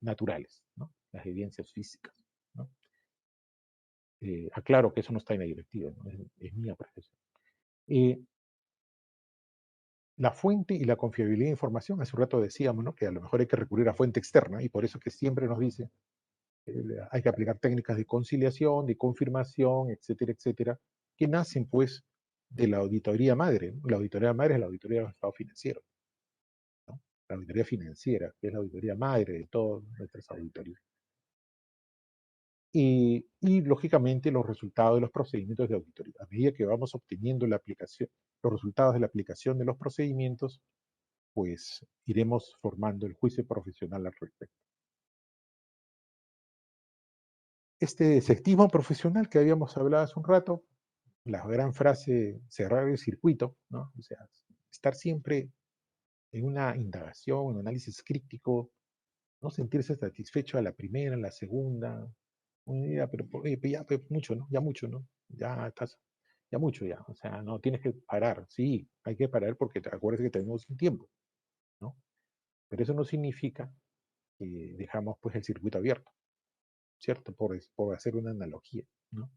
naturales, ¿no? Las evidencias físicas, ¿no? Aclaro que eso no está en la directiva, ¿no? Es mi apreciación. La fuente y la confiabilidad de información, hace un rato decíamos, ¿no? Que a lo mejor hay que recurrir a fuente externa y por eso que siempre nos dice hay que aplicar técnicas de conciliación, de confirmación, etcétera, etcétera, que nacen pues de la auditoría madre, ¿no? La auditoría madre es la auditoría del Estado financiero, ¿no? La auditoría financiera, que es la auditoría madre de todas nuestras auditorías. Y lógicamente los resultados de los procedimientos de auditoría. A medida que vamos obteniendo la aplicación, los resultados de la aplicación de los procedimientos, pues iremos formando el juicio profesional al respecto. Este efectivo profesional que habíamos hablado hace un rato, la gran frase cerrar el circuito, ¿no? O sea, estar siempre en una indagación, un análisis crítico, no sentirse satisfecho a la primera, a la segunda, pero ya mucho, ¿no? Ya mucho, ¿no? Ya estás, ya mucho ya, o sea, no tienes que parar, sí, hay que parar porque te acuerdas que tenemos un tiempo, ¿no? Pero eso no significa que dejamos pues el circuito abierto, ¿cierto? Por hacer una analogía, ¿no?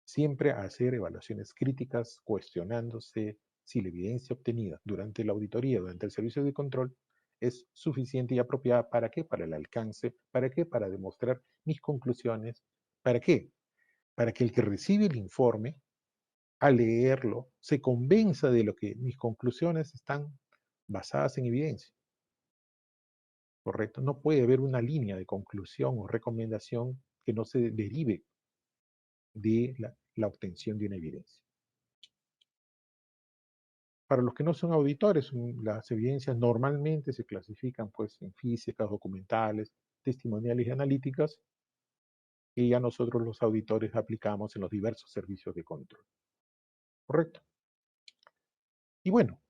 Siempre hacer evaluaciones críticas, cuestionándose si la evidencia obtenida durante la auditoría, durante el servicio de control, es suficiente y apropiada. ¿Para qué? Para el alcance. ¿Para qué? Para demostrar mis conclusiones. ¿Para qué? Para que el que recibe el informe, al leerlo, se convenza de lo que mis conclusiones están basadas en evidencia. ¿Correcto? No puede haber una línea de conclusión o recomendación que no se derive de la obtención de una evidencia. Para los que no son auditores, las evidencias normalmente se clasifican pues, en físicas, documentales, testimoniales y analíticas, y ya nosotros los auditores aplicamos en los diversos servicios de control. ¿Correcto? Y bueno,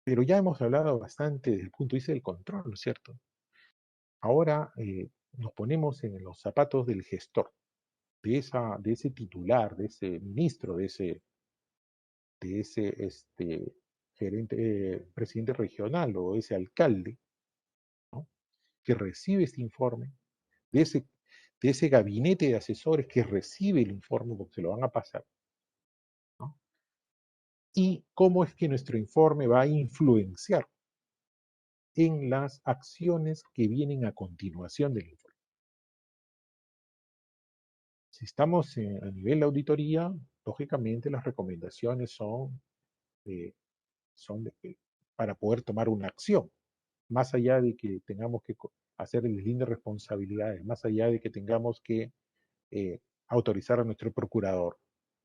pero ya hemos hablado bastante desde el punto de vista del control, ¿no es cierto? Ahora nos ponemos en los zapatos del gestor, de ese titular, de ese ministro, de ese gerente, presidente regional o ese alcalde, ¿no? Que recibe este informe, de ese gabinete de asesores que recibe el informe porque se lo van a pasar, ¿no? Y cómo es que nuestro informe va a influenciar en las acciones que vienen a continuación del informe. Si estamos a nivel de auditoría, lógicamente las recomendaciones eh, son para poder tomar una acción, más allá de que tengamos que hacer el deslinde de responsabilidades, más allá de que tengamos que autorizar a nuestro procurador,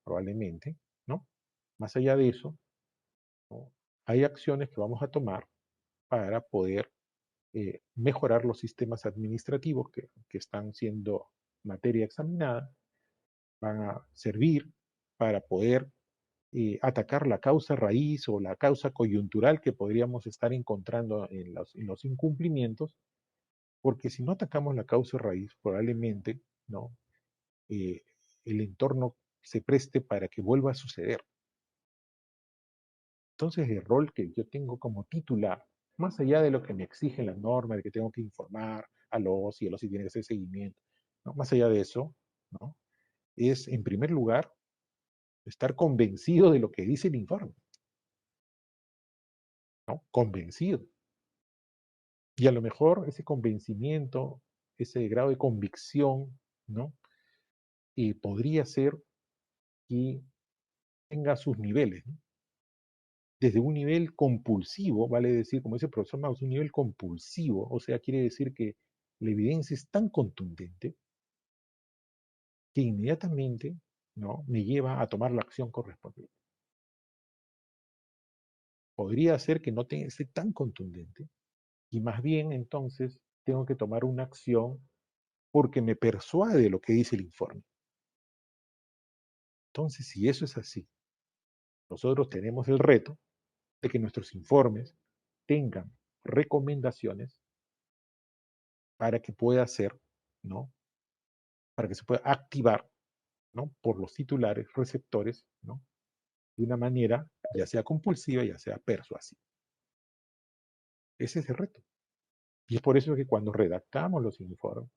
probablemente, ¿no? Más allá de eso, ¿no? Hay acciones que vamos a tomar para poder mejorar los sistemas administrativos que están siendo materia examinada, van a servir para poder atacar la causa raíz o la causa coyuntural que podríamos estar encontrando en los incumplimientos, porque si no atacamos la causa raíz, probablemente, ¿no? Eh, el entorno se preste para que vuelva a suceder. Entonces, el rol que yo tengo como titular, más allá de lo que me exige la norma, de que tengo que informar a los y tiene que hacer seguimiento, ¿no? Más allá de eso, ¿no? Es, en primer lugar, estar convencido de lo que dice el informe, ¿no? Convencido. Y a lo mejor ese convencimiento, ese grado de convicción, ¿no? Podría ser que tenga sus niveles, ¿no? Desde un nivel compulsivo, vale decir, como dice el profesor Maus, un nivel compulsivo, o sea, quiere decir que la evidencia es tan contundente que inmediatamente, ¿no? Me lleva a tomar la acción correspondiente. Podría ser que no esté tan contundente y más bien entonces tengo que tomar una acción porque me persuade lo que dice el informe. Entonces, si eso es así, nosotros tenemos el reto de que nuestros informes tengan recomendaciones para que pueda ser, ¿no? Para que se pueda activar, ¿no? Por los titulares, receptores, ¿no? De una manera ya sea compulsiva, ya sea persuasiva. Ese es el reto. Y es por eso que cuando redactamos los informes,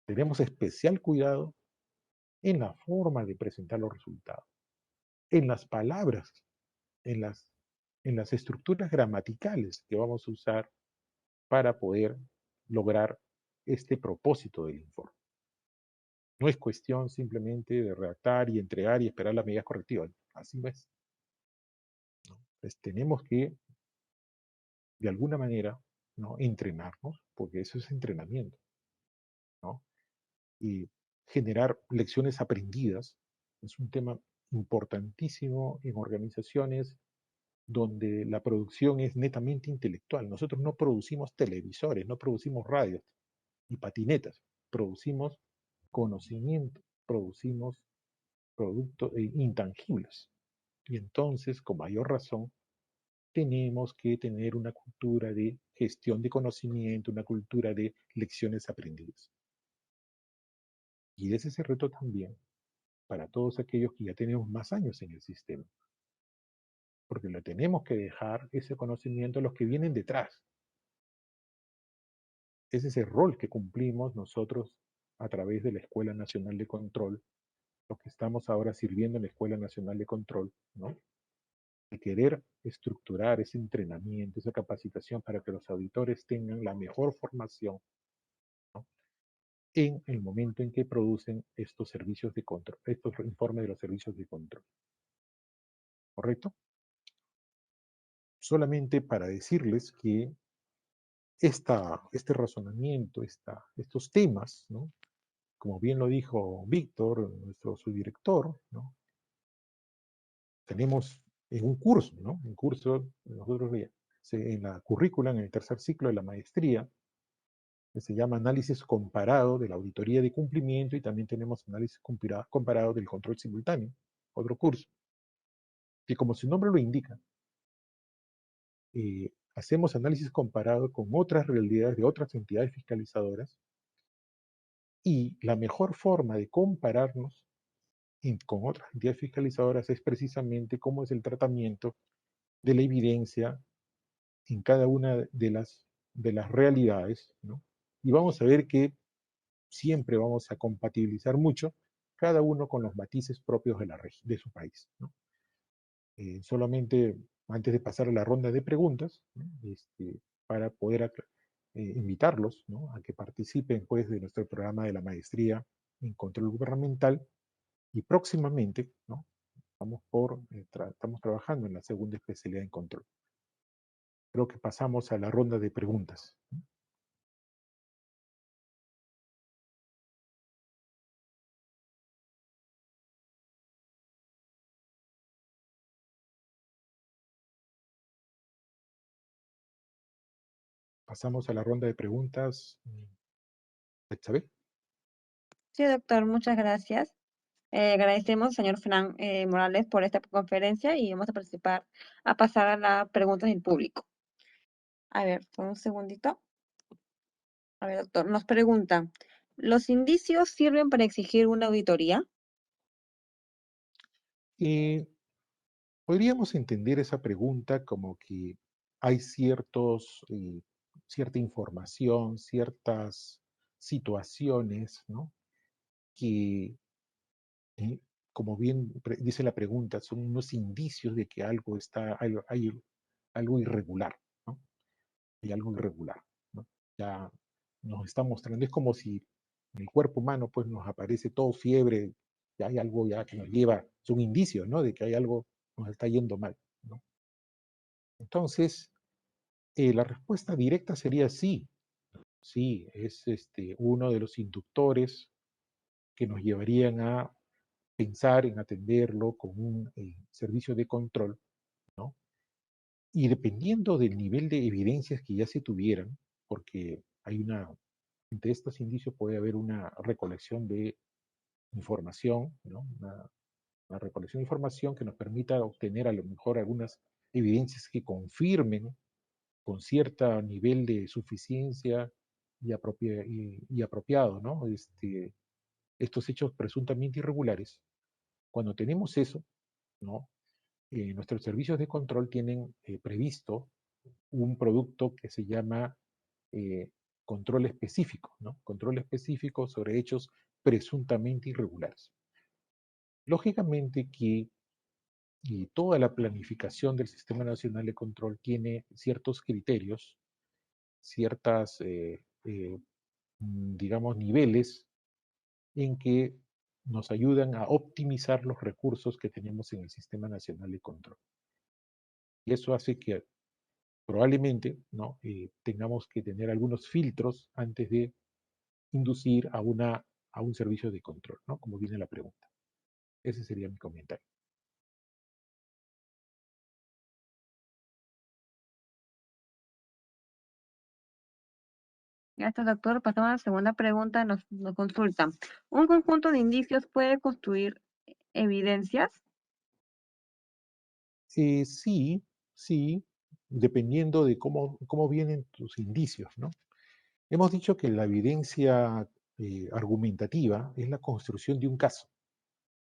tenemos especial cuidado en la forma de presentar los resultados, en las palabras, en las estructuras gramaticales que vamos a usar para poder lograr este propósito del informe. No es cuestión simplemente de redactar y entregar y esperar las medidas correctivas. Así no es. ¿No? Pues tenemos que, de alguna manera, ¿no? Entrenarnos, porque eso es entrenamiento, ¿no? Y generar lecciones aprendidas es un tema importantísimo en organizaciones donde la producción es netamente intelectual. Nosotros no producimos televisores, no producimos radios y patinetas, producimos conocimiento, producimos productos intangibles. Y entonces, con mayor razón, tenemos que tener una cultura de gestión de conocimiento, una cultura de lecciones aprendidas. Y ese es el reto también para todos aquellos que ya tenemos más años en el sistema, porque le tenemos que dejar ese conocimiento a los que vienen detrás. Ese es el rol que cumplimos nosotros a través de la Escuela Nacional de Control, los que estamos ahora sirviendo en la Escuela Nacional de Control, ¿no? De querer estructurar ese entrenamiento, esa capacitación para que los auditores tengan la mejor formación, ¿no? En el momento en que producen estos servicios de control, estos informes de los servicios de control. ¿Correcto? Solamente para decirles que este razonamiento, estos temas, ¿no? Como bien lo dijo Víctor, nuestro subdirector, ¿no? Tenemos en un curso, ¿no? Un curso, nosotros en la currícula, en el tercer ciclo de la maestría, que se llama análisis comparado de la auditoría de cumplimiento y también tenemos análisis comparado del control simultáneo, otro curso, que como su nombre lo indica, hacemos análisis comparado con otras realidades de otras entidades fiscalizadoras y la mejor forma de compararnos con otras entidades fiscalizadoras es precisamente cómo es el tratamiento de la evidencia en cada una de las realidades, ¿no? Y vamos a ver que siempre vamos a compatibilizar mucho cada uno con los matices propios de su país, ¿no? Solamente antes de pasar a la ronda de preguntas, ¿no? Para poder invitarlos, ¿no? A que participen pues, de nuestro programa de la maestría en control gubernamental y próximamente, ¿no? Estamos trabajando en la segunda especialidad en control. Creo que pasamos a la ronda de preguntas. pasamos a la ronda de preguntas. Isabel. Sí, doctor, muchas gracias. Agradecemos al señor Fran Morales por esta conferencia y vamos a participar, a pasar a las preguntas del público. A ver, un segundito. A ver, doctor, nos pregunta, ¿los indicios sirven para exigir una auditoría? Podríamos entender esa pregunta como que hay cierta información, ciertas situaciones, ¿no? Que, eh, como bien dice la pregunta, son unos indicios de que hay algo irregular, ¿no? Hay algo irregular, ¿no? Ya nos está mostrando, es como si en el cuerpo humano pues nos aparece todo fiebre, ya hay algo ya que nos lleva, son indicios, ¿no? De que hay algo nos está yendo mal, ¿no? Entonces, la respuesta directa sería sí. Sí, es uno de los inductores que nos llevarían a pensar en atenderlo con un servicio de control, ¿no? Y dependiendo del nivel de evidencias que ya se tuvieran, porque entre estos indicios puede haber una recolección de información, ¿no? Una recolección de información que nos permita obtener a lo mejor algunas evidencias que confirmen con cierto nivel de suficiencia y apropiado, ¿no? Estos hechos presuntamente irregulares. Cuando tenemos eso, ¿no? Nuestros servicios de control tienen previsto un producto que se llama eh, control específico, ¿no? Control específico sobre hechos presuntamente irregulares. Lógicamente que toda la planificación del Sistema Nacional de Control tiene ciertos criterios, ciertas, digamos, niveles en que nos ayudan a optimizar los recursos que tenemos en el Sistema Nacional de Control. Y eso hace que probablemente, ¿no? Tengamos que tener algunos filtros antes de inducir a un servicio de control, ¿no? Como viene la pregunta. Ese sería mi comentario. Gracias, doctor. Pasamos a la segunda pregunta. Nos consultan. ¿Un conjunto de indicios puede constituir evidencias? Sí, sí, dependiendo de cómo vienen tus indicios, ¿no? Hemos dicho que la evidencia argumentativa es la construcción de un caso,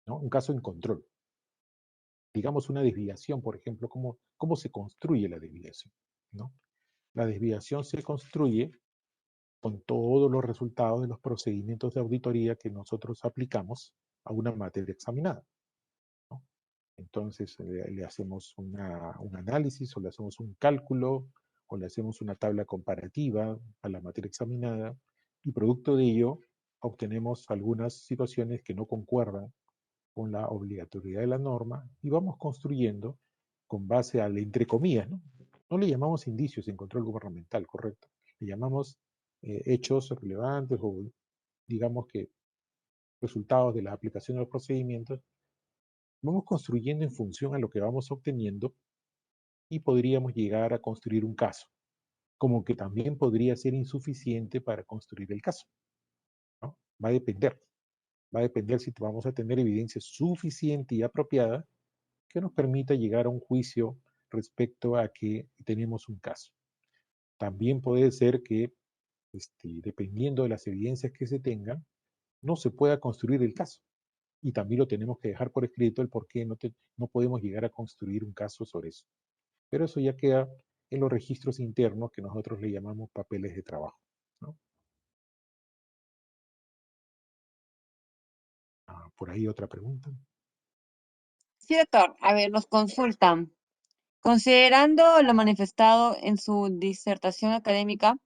¿no? Un caso en control. Digamos una desviación, por ejemplo, ¿cómo se construye la desviación? ¿No? La desviación se construye con todos los resultados de los procedimientos de auditoría que nosotros aplicamos a una materia examinada, ¿no? Entonces le hacemos un análisis o le hacemos un cálculo o le hacemos una tabla comparativa a la materia examinada y producto de ello obtenemos algunas situaciones que no concuerdan con la obligatoriedad de la norma y vamos construyendo con base al entre comillas, ¿no? No le llamamos indicios en control gubernamental, correcto. Le llamamos hechos relevantes o digamos que resultados de la aplicación de los procedimientos. Vamos construyendo en función a lo que vamos obteniendo y podríamos llegar a construir un caso, como que también podría ser insuficiente para construir el caso, ¿no? Va a depender si vamos a tener evidencia suficiente y apropiada que nos permita llegar a un juicio respecto a que tenemos un caso. También puede ser que, dependiendo de las evidencias que se tengan, no se pueda construir el caso. Y también lo tenemos que dejar por escrito el por qué no podemos llegar a construir un caso sobre eso. Pero eso ya queda en los registros internos que nosotros le llamamos papeles de trabajo, ¿no? Por ahí otra pregunta. Sí, doctor. A ver, nos consultan. Considerando lo manifestado en su disertación académica,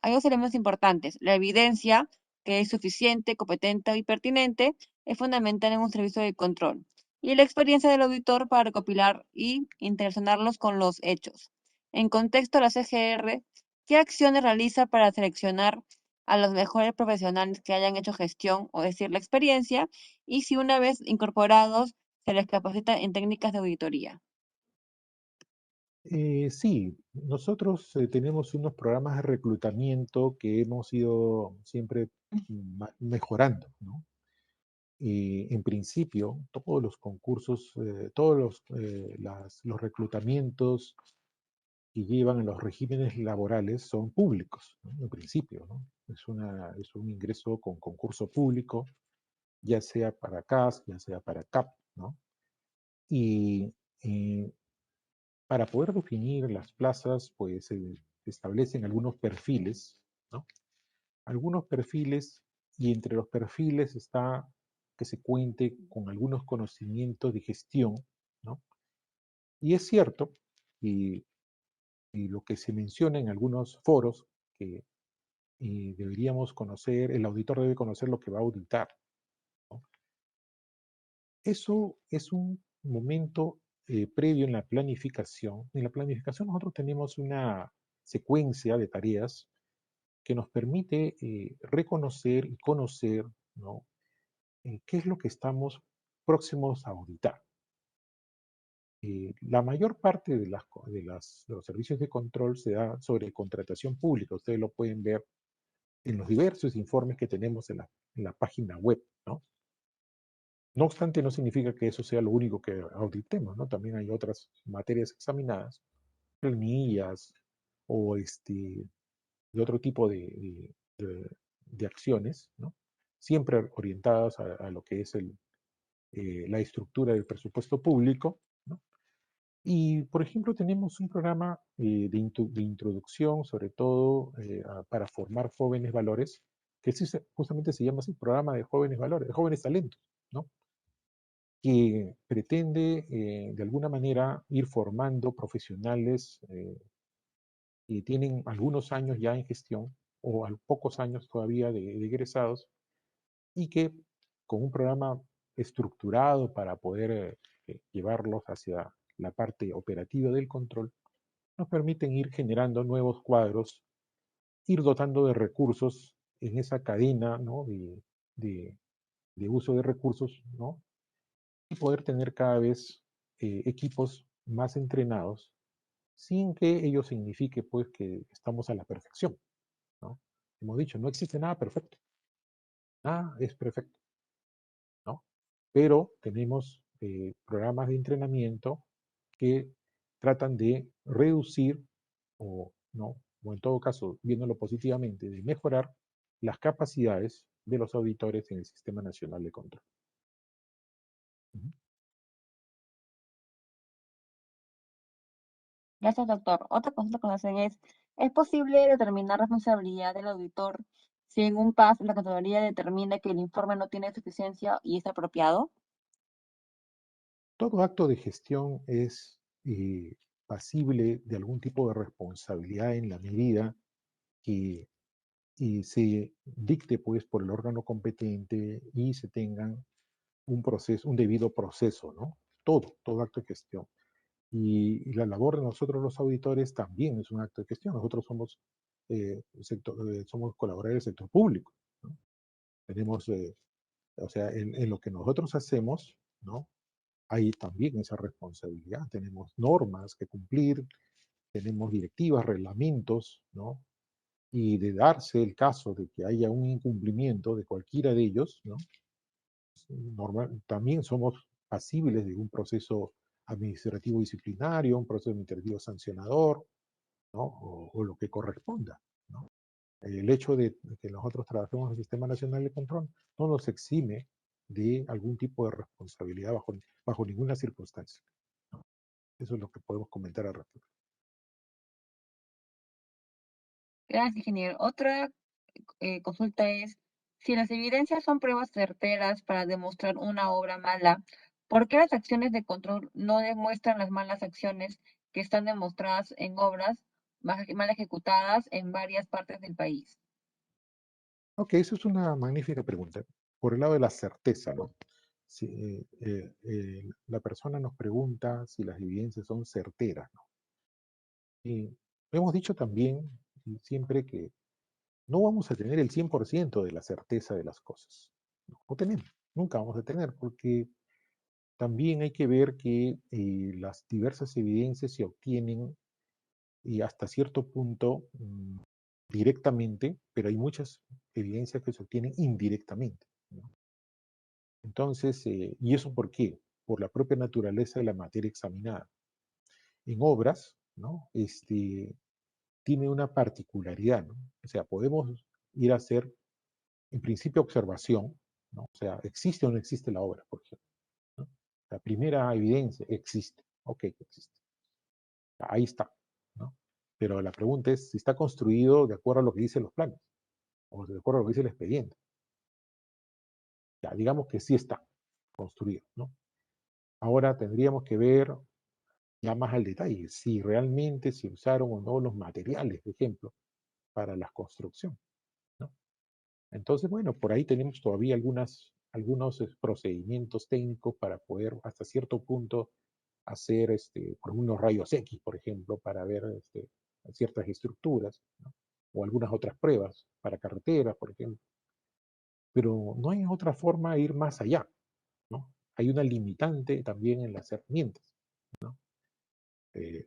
hay dos elementos importantes. La evidencia, que es suficiente, competente y pertinente, es fundamental en un servicio de control. Y la experiencia del auditor para recopilar y interrelacionarlos con los hechos. En contexto, la CGR, ¿qué acciones realiza para seleccionar a los mejores profesionales que hayan hecho gestión, o decir, la experiencia? Y si una vez incorporados, se les capacita en técnicas de auditoría. Sí, nosotros tenemos unos programas de reclutamiento que hemos ido siempre mejorando, ¿no? Y en principio, todos los concursos, todos los reclutamientos que llevan en los regímenes laborales son públicos, ¿no? En principio, ¿no? Es un ingreso con concurso público, ya sea para CAS, ya sea para CAP, ¿no? Y para poder definir las plazas, pues se establecen algunos perfiles, ¿no? Algunos perfiles, y entre los perfiles está que se cuente con algunos conocimientos de gestión, ¿no? Y es cierto, y, y lo que se menciona en algunos foros, que deberíamos conocer, el auditor debe conocer lo que va a auditar, ¿no? Eso es un momento previo en la planificación. En la planificación nosotros tenemos una secuencia de tareas que nos permite reconocer y conocer, ¿no? ¿Qué es lo que estamos próximos a auditar? La mayor parte de los servicios de control se da sobre contratación pública. Ustedes lo pueden ver en los diversos informes que tenemos en la página web, ¿no? No obstante, no significa que eso sea lo único que auditemos, ¿no? También hay otras materias examinadas, planillas o de otro tipo de acciones, ¿no? Siempre orientadas a lo que es la estructura del presupuesto público, ¿no? Y, por ejemplo, tenemos un programa de introducción, sobre todo para formar jóvenes valores, que justamente se llama así, programa de jóvenes valores, de jóvenes talentos, ¿no? Que pretende, de alguna manera, ir formando profesionales que tienen algunos años ya en gestión o pocos años todavía de egresados y que con un programa estructurado para poder llevarlos hacia la parte operativa del control, nos permiten ir generando nuevos cuadros, ir dotando de recursos en esa cadena, ¿no? de, de uso de recursos, ¿no? Y poder tener cada vez equipos más entrenados sin que ello signifique pues que estamos a la perfección, ¿no? Hemos dicho, no existe nada perfecto, nada es perfecto, ¿no? Pero tenemos programas de entrenamiento que tratan de reducir o, ¿no? O en todo caso, viéndolo positivamente, de mejorar las capacidades de los auditores en el Sistema Nacional de Control. Ujú. Gracias, doctor. Otra consulta que me hacen ¿es posible determinar responsabilidad del auditor si en un PAS la Contraloría determina que el informe no tiene suficiencia y es apropiado? Todo acto de gestión es pasible de algún tipo de responsabilidad en la medida que se dicte pues por el órgano competente y se tengan un proceso, un debido proceso, ¿no? Todo acto de gestión. Y la labor de nosotros los auditores también es un acto de gestión. Nosotros somos, somos colaboradores del sector público, ¿no? Tenemos, o sea, en lo que nosotros hacemos, ¿no? Hay también esa responsabilidad. Tenemos normas que cumplir, tenemos directivas, reglamentos, ¿no? Y de darse el caso de que haya un incumplimiento de cualquiera de ellos, ¿no? También somos pasibles de un proceso administrativo disciplinario, un proceso administrativo sancionador, ¿no? O lo que corresponda, ¿no? El hecho de que nosotros trabajemos en el Sistema Nacional de Control no nos exime de algún tipo de responsabilidad bajo ninguna circunstancia, ¿no? Eso es lo que podemos comentar al respecto. Gracias, ingeniero. Otra consulta es, si las evidencias son pruebas certeras para demostrar una obra mala, ¿por qué las acciones de control no demuestran las malas acciones que están demostradas en obras mal ejecutadas en varias partes del país? Ok, eso es una magnífica pregunta. Por el lado de la certeza, ¿no? Si, la persona nos pregunta si las evidencias son certeras, ¿no? Y hemos dicho también siempre que no vamos a tener el 100% de la certeza de las cosas. No tenemos, nunca vamos a tener, porque también hay que ver que las diversas evidencias se obtienen y hasta cierto punto directamente, pero hay muchas evidencias que se obtienen indirectamente, ¿no? Entonces, ¿y eso por qué? Por la propia naturaleza de la materia examinada. En obras, ¿no? Tiene una particularidad, ¿no? O sea, podemos ir a hacer, en principio, observación, ¿no? O sea, ¿existe o no existe la obra, por ejemplo? ¿No? La primera evidencia, existe. Ok, existe. Ahí está, ¿no? Pero la pregunta es si está construido de acuerdo a lo que dicen los planos o de acuerdo a lo que dice el expediente. Ya, digamos que sí está construido, ¿no? Ahora tendríamos que ver ya más al detalle si realmente se usaron o no los materiales, por ejemplo, para la construcción, ¿no? Entonces, bueno, por ahí tenemos todavía algunos procedimientos técnicos para poder hasta cierto punto hacer por unos rayos X, por ejemplo, para ver ciertas estructuras, ¿no? O algunas otras pruebas para carreteras, por ejemplo. Pero no hay otra forma de ir más allá, ¿no? Hay una limitante también en las herramientas, ¿no?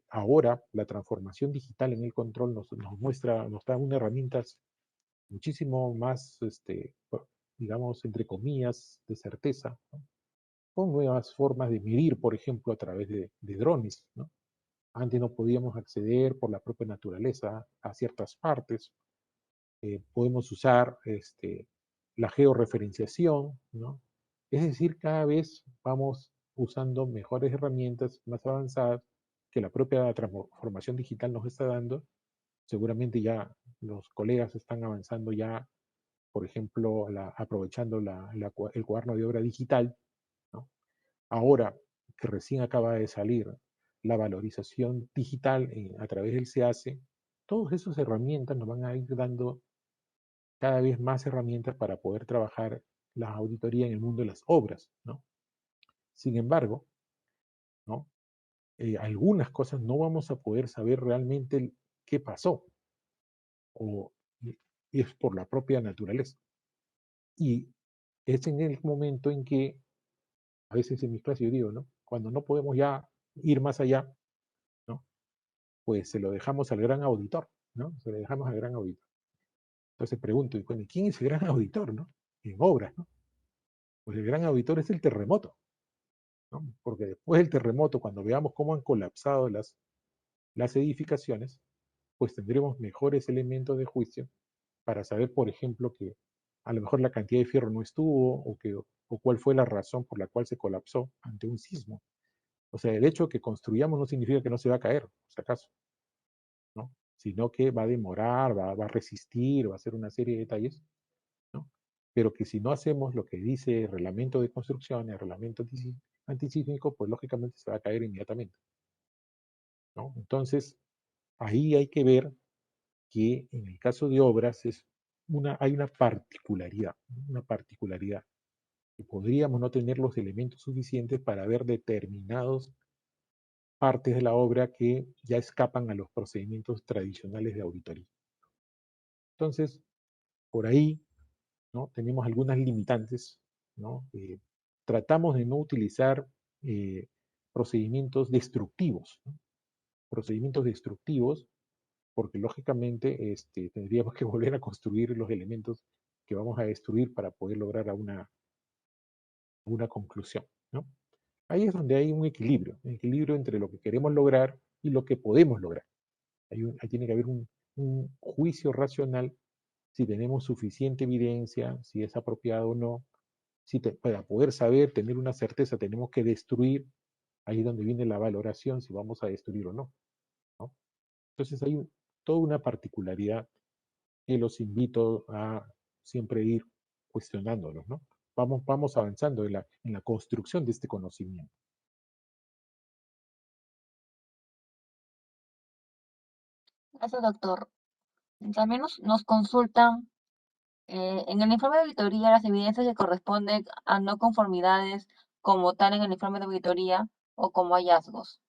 Ahora, la transformación digital en el control nos muestra, nos da unas herramientas muchísimo más, digamos, entre comillas, de certeza, ¿no? Con nuevas formas de medir, por ejemplo, a través de drones, ¿no? Antes no podíamos acceder por la propia naturaleza a ciertas partes. Podemos usar la georreferenciación, ¿no? Es decir, cada vez vamos usando mejores herramientas más avanzadas que la propia transformación digital nos está dando. Seguramente ya los colegas están avanzando ya, por ejemplo, aprovechando el cuaderno de obra digital, ¿no? Ahora que recién acaba de salir la valorización digital a través del SEACE, todas esas herramientas nos van a ir dando cada vez más herramientas para poder trabajar la auditoría en el mundo de las obras, ¿no? Sin embargo, ¿no? Algunas cosas no vamos a poder saber realmente qué pasó, o es por la propia naturaleza. Y es en el momento en que, a veces en mis clases yo digo, ¿no? Cuando no podemos ya ir más allá, ¿no? Pues se lo dejamos al gran auditor, ¿no? Se lo dejamos al gran auditor. Entonces pregunto, ¿y quién es el gran auditor, no? En obras, ¿no? Pues el gran auditor es el terremoto, ¿no? Porque después del terremoto, cuando veamos cómo han colapsado las edificaciones, pues tendremos mejores elementos de juicio para saber, por ejemplo, que a lo mejor la cantidad de fierro no estuvo o cuál fue la razón por la cual se colapsó ante un sismo. O sea, el hecho de que construyamos no significa que no se va a caer, por si acaso, ¿no? Sino que va a demorar, va a resistir, va a hacer una serie de detalles, ¿no? Pero que si no hacemos lo que dice el reglamento de construcción, el reglamento antisísmico, pues lógicamente se va a caer inmediatamente, ¿no? Entonces, ahí hay que ver que en el caso de obras hay una particularidad, que podríamos no tener los elementos suficientes para ver determinadas partes de la obra que ya escapan a los procedimientos tradicionales de auditoría. Entonces, por ahí, ¿no? Tenemos algunas limitantes, ¿no? Tratamos de no utilizar procedimientos destructivos, ¿no? Procedimientos destructivos, porque lógicamente tendríamos que volver a construir los elementos que vamos a destruir para poder lograr una conclusión, ¿no? Ahí es donde hay un equilibrio entre lo que queremos lograr y lo que podemos lograr. Ahí tiene que haber un juicio racional si tenemos suficiente evidencia, si es apropiado o no. Para poder saber, tener una certeza, tenemos que destruir. Ahí es donde viene la valoración, si vamos a destruir o no, ¿no? Entonces hay toda una particularidad que los invito a siempre ir cuestionándolos, ¿no? Vamos avanzando en la construcción de este conocimiento. Gracias, doctor. También nos consultan en el informe de auditoría las evidencias que corresponden a no conformidades como tal en el informe de auditoría o como hallazgos.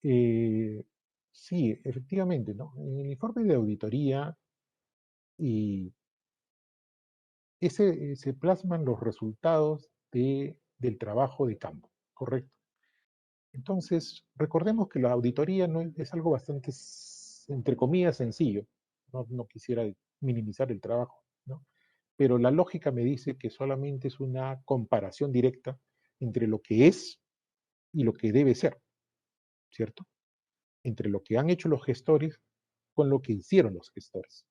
Sí, efectivamente, ¿no? En el informe de auditoría y se plasman los resultados del trabajo de campo, ¿correcto? Entonces, recordemos que la auditoría no es algo bastante, entre comillas, sencillo. No quisiera minimizar el trabajo, ¿no? Pero la lógica me dice que solamente es una comparación directa entre lo que es y lo que debe ser, ¿cierto? Entre lo que han hecho los gestores con lo que hicieron los gestores.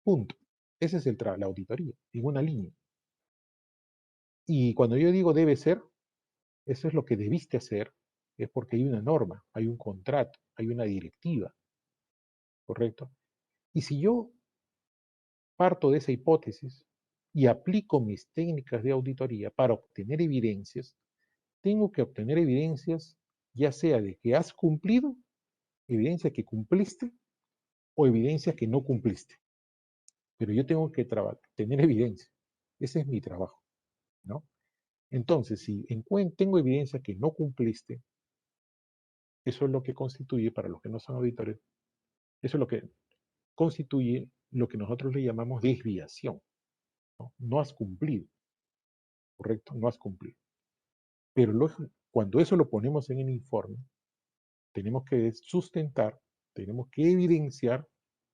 Punto. Ese es la auditoría, en una línea. Y cuando yo digo debe ser, eso es lo que debiste hacer, es porque hay una norma, hay un contrato, hay una directiva, ¿correcto? Y si yo parto de esa hipótesis y aplico mis técnicas de auditoría para obtener evidencias, tengo que obtener evidencias ya sea de que has cumplido, evidencia que cumpliste o evidencia que no cumpliste. Pero yo tengo que tener evidencia. Ese es mi trabajo, ¿no? Entonces, si tengo evidencia que no cumpliste, eso es lo que constituye, para los que no son auditores, eso es lo que constituye lo que nosotros le llamamos desviación, ¿no? No has cumplido, ¿correcto? No has cumplido. Pero cuando eso lo ponemos en el informe, tenemos que sustentar, tenemos que evidenciar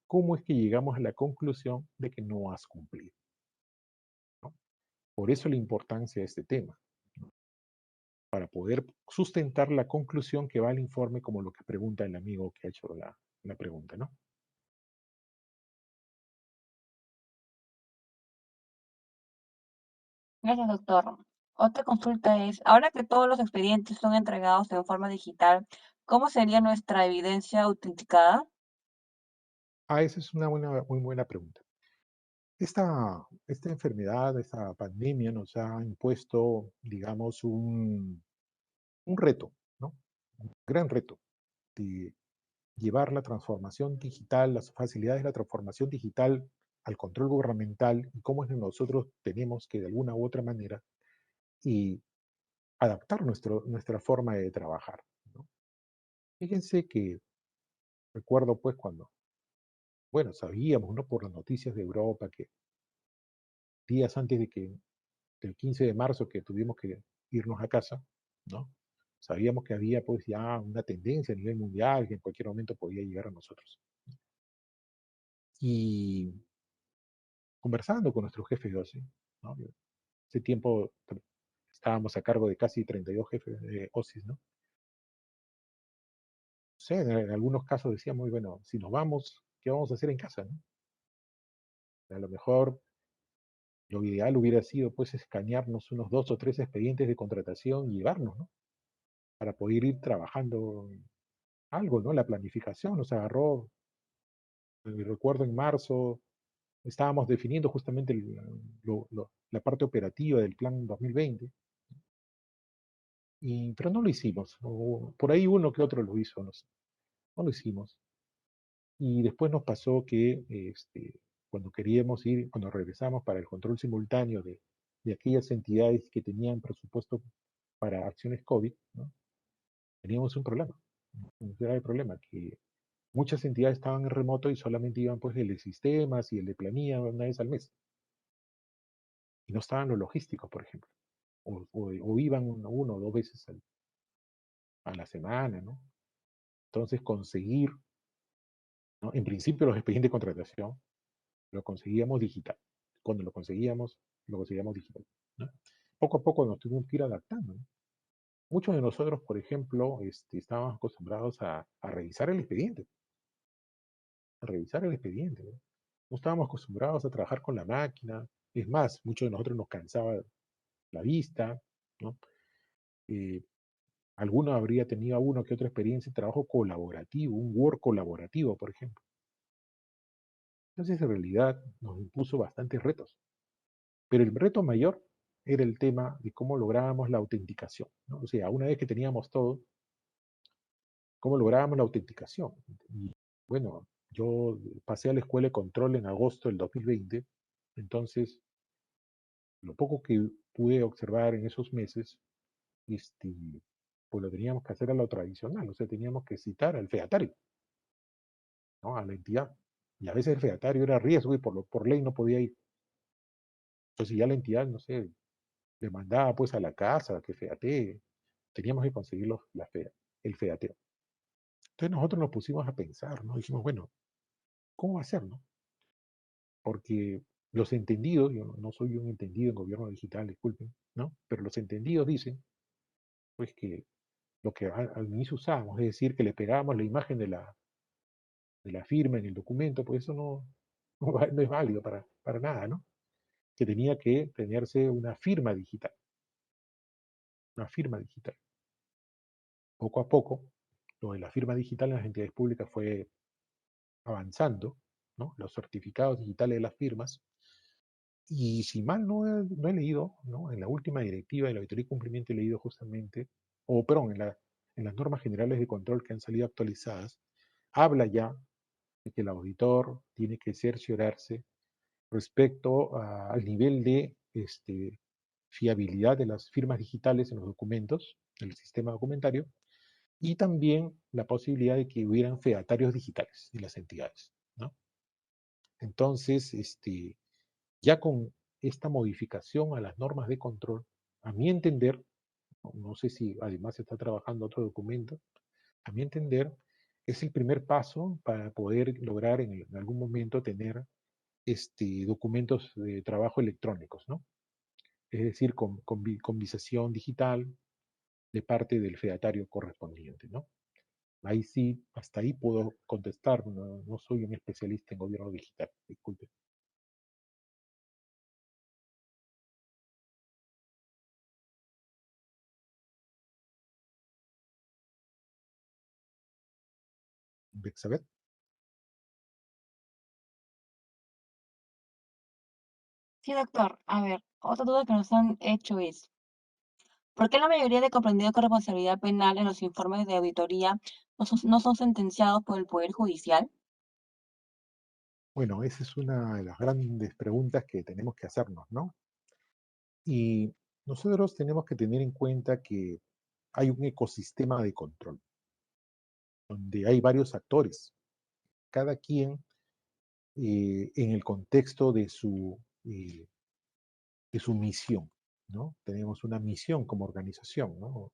cómo es que llegamos a la conclusión de que no has cumplido, ¿no? Por eso la importancia de este tema, ¿no? Para poder sustentar la conclusión que va al informe, como lo que pregunta el amigo que ha hecho la pregunta, ¿no? Gracias, doctor. Otra consulta es, ahora que todos los expedientes son entregados en forma digital, ¿cómo sería nuestra evidencia autenticada? Esa es una muy buena pregunta. Esta enfermedad, esta pandemia nos ha impuesto, digamos, un reto, ¿no? Un gran reto de llevar la transformación digital, las facilidades de la transformación digital al control gubernamental y cómo es que nosotros tenemos que de alguna u otra manera y adaptar nuestra forma de trabajar, ¿no? Fíjense que recuerdo pues cuando, bueno, sabíamos, ¿no? Por las noticias de Europa que días antes del 15 de marzo que tuvimos que irnos a casa, ¿no? Sabíamos que había pues ya una tendencia a nivel mundial que en cualquier momento podía llegar a nosotros. Y conversando con nuestro jefe de OSI, ¿no? Ese tiempo estábamos a cargo de casi 32 jefes de OSIs, ¿no? O sea, en algunos casos decíamos, bueno, si nos vamos, ¿qué vamos a hacer en casa, no? A lo mejor lo ideal hubiera sido pues escanearnos unos 2 o 3 expedientes de contratación y llevarnos, ¿no? Para poder ir trabajando algo, ¿no? La planificación nos agarró, recuerdo en marzo, estábamos definiendo justamente la parte operativa del plan 2020, pero no lo hicimos. O por ahí uno que otro lo hizo, no sé. No lo hicimos. Y después nos pasó que cuando queríamos ir, cuando regresamos para el control simultáneo de aquellas entidades que tenían presupuesto para acciones COVID, ¿no? Teníamos un problema. Un grave problema, que muchas entidades estaban en remoto y solamente iban pues el de sistemas y el de planilla una vez al mes. Y no estaban los logísticos, por ejemplo. O iban 1 o 2 veces a la semana, ¿no? Entonces conseguir, ¿no? En principio los expedientes de contratación lo conseguíamos digital. Cuando lo conseguíamos digital, ¿no? Poco a poco nos tuvimos que ir adaptando, ¿no? Muchos de nosotros, por ejemplo, estábamos acostumbrados a revisar el expediente, ¿no? No estábamos acostumbrados a trabajar con la máquina. Es más, muchos de nosotros nos cansaba la vista, ¿no? Eh, Alguno habría tenido uno que otra experiencia de trabajo colaborativo, un Word colaborativo, por ejemplo. Entonces, en realidad, nos impuso bastantes retos. Pero el reto mayor era el tema de cómo lográbamos la autenticación, ¿no? O sea, una vez que teníamos todo, ¿cómo lográbamos la autenticación? Y bueno, yo pasé a la escuela de control en agosto del 2020, entonces lo poco que pude observar en esos meses, este, pues lo teníamos que hacer a lo tradicional, o sea, teníamos que citar al featario, ¿no? A la entidad. Y a veces el featario era riesgo y por ley no podía ir. Entonces ya la entidad, no sé, Le mandaba pues a la casa que featee. Teníamos que conseguir el feateo. Entonces nosotros nos pusimos a pensar, ¿no? Dijimos, bueno, ¿cómo va a ser, no? Porque los entendidos, yo no soy un entendido en gobierno digital, disculpen, ¿no? Pero los entendidos dicen, pues, que lo que al inicio usábamos, es decir, que le pegábamos la imagen de la firma en el documento, pues eso no es válido para nada, ¿no? Que tenía que tenerse una firma digital. Poco a poco, lo de la firma digital en las entidades públicas fue avanzando, ¿no? Los certificados digitales de las firmas. Y si mal no he leído, ¿no? En la última directiva de la auditoría y cumplimiento he leído justamente, o perdón, en las normas generales de control que han salido actualizadas, habla ya de que el auditor tiene que cerciorarse respecto al nivel de fiabilidad de las firmas digitales en los documentos, en el sistema documentario, y también la posibilidad de que hubieran fedatarios digitales de las entidades, ¿no? Entonces, ya con esta modificación a las normas de control, a mi entender, no sé si además se está trabajando otro documento, a mi entender, es el primer paso para poder lograr en algún momento tener documentos de trabajo electrónicos, ¿no? Es decir, con visación digital de parte del fedatario correspondiente, ¿no? Ahí sí, hasta ahí puedo contestar, no soy un especialista en gobierno digital, disculpe. ¿Bexabet? Sí, doctor. A ver, otra duda que nos han hecho es, ¿por qué la mayoría de comprendidos con responsabilidad penal en los informes de auditoría no son sentenciados por el Poder Judicial? Bueno, esa es una de las grandes preguntas que tenemos que hacernos, ¿no? Y nosotros tenemos que tener en cuenta que hay un ecosistema de control, donde hay varios actores, cada quien en el contexto de su misión, ¿no? Tenemos una misión como organización, ¿no?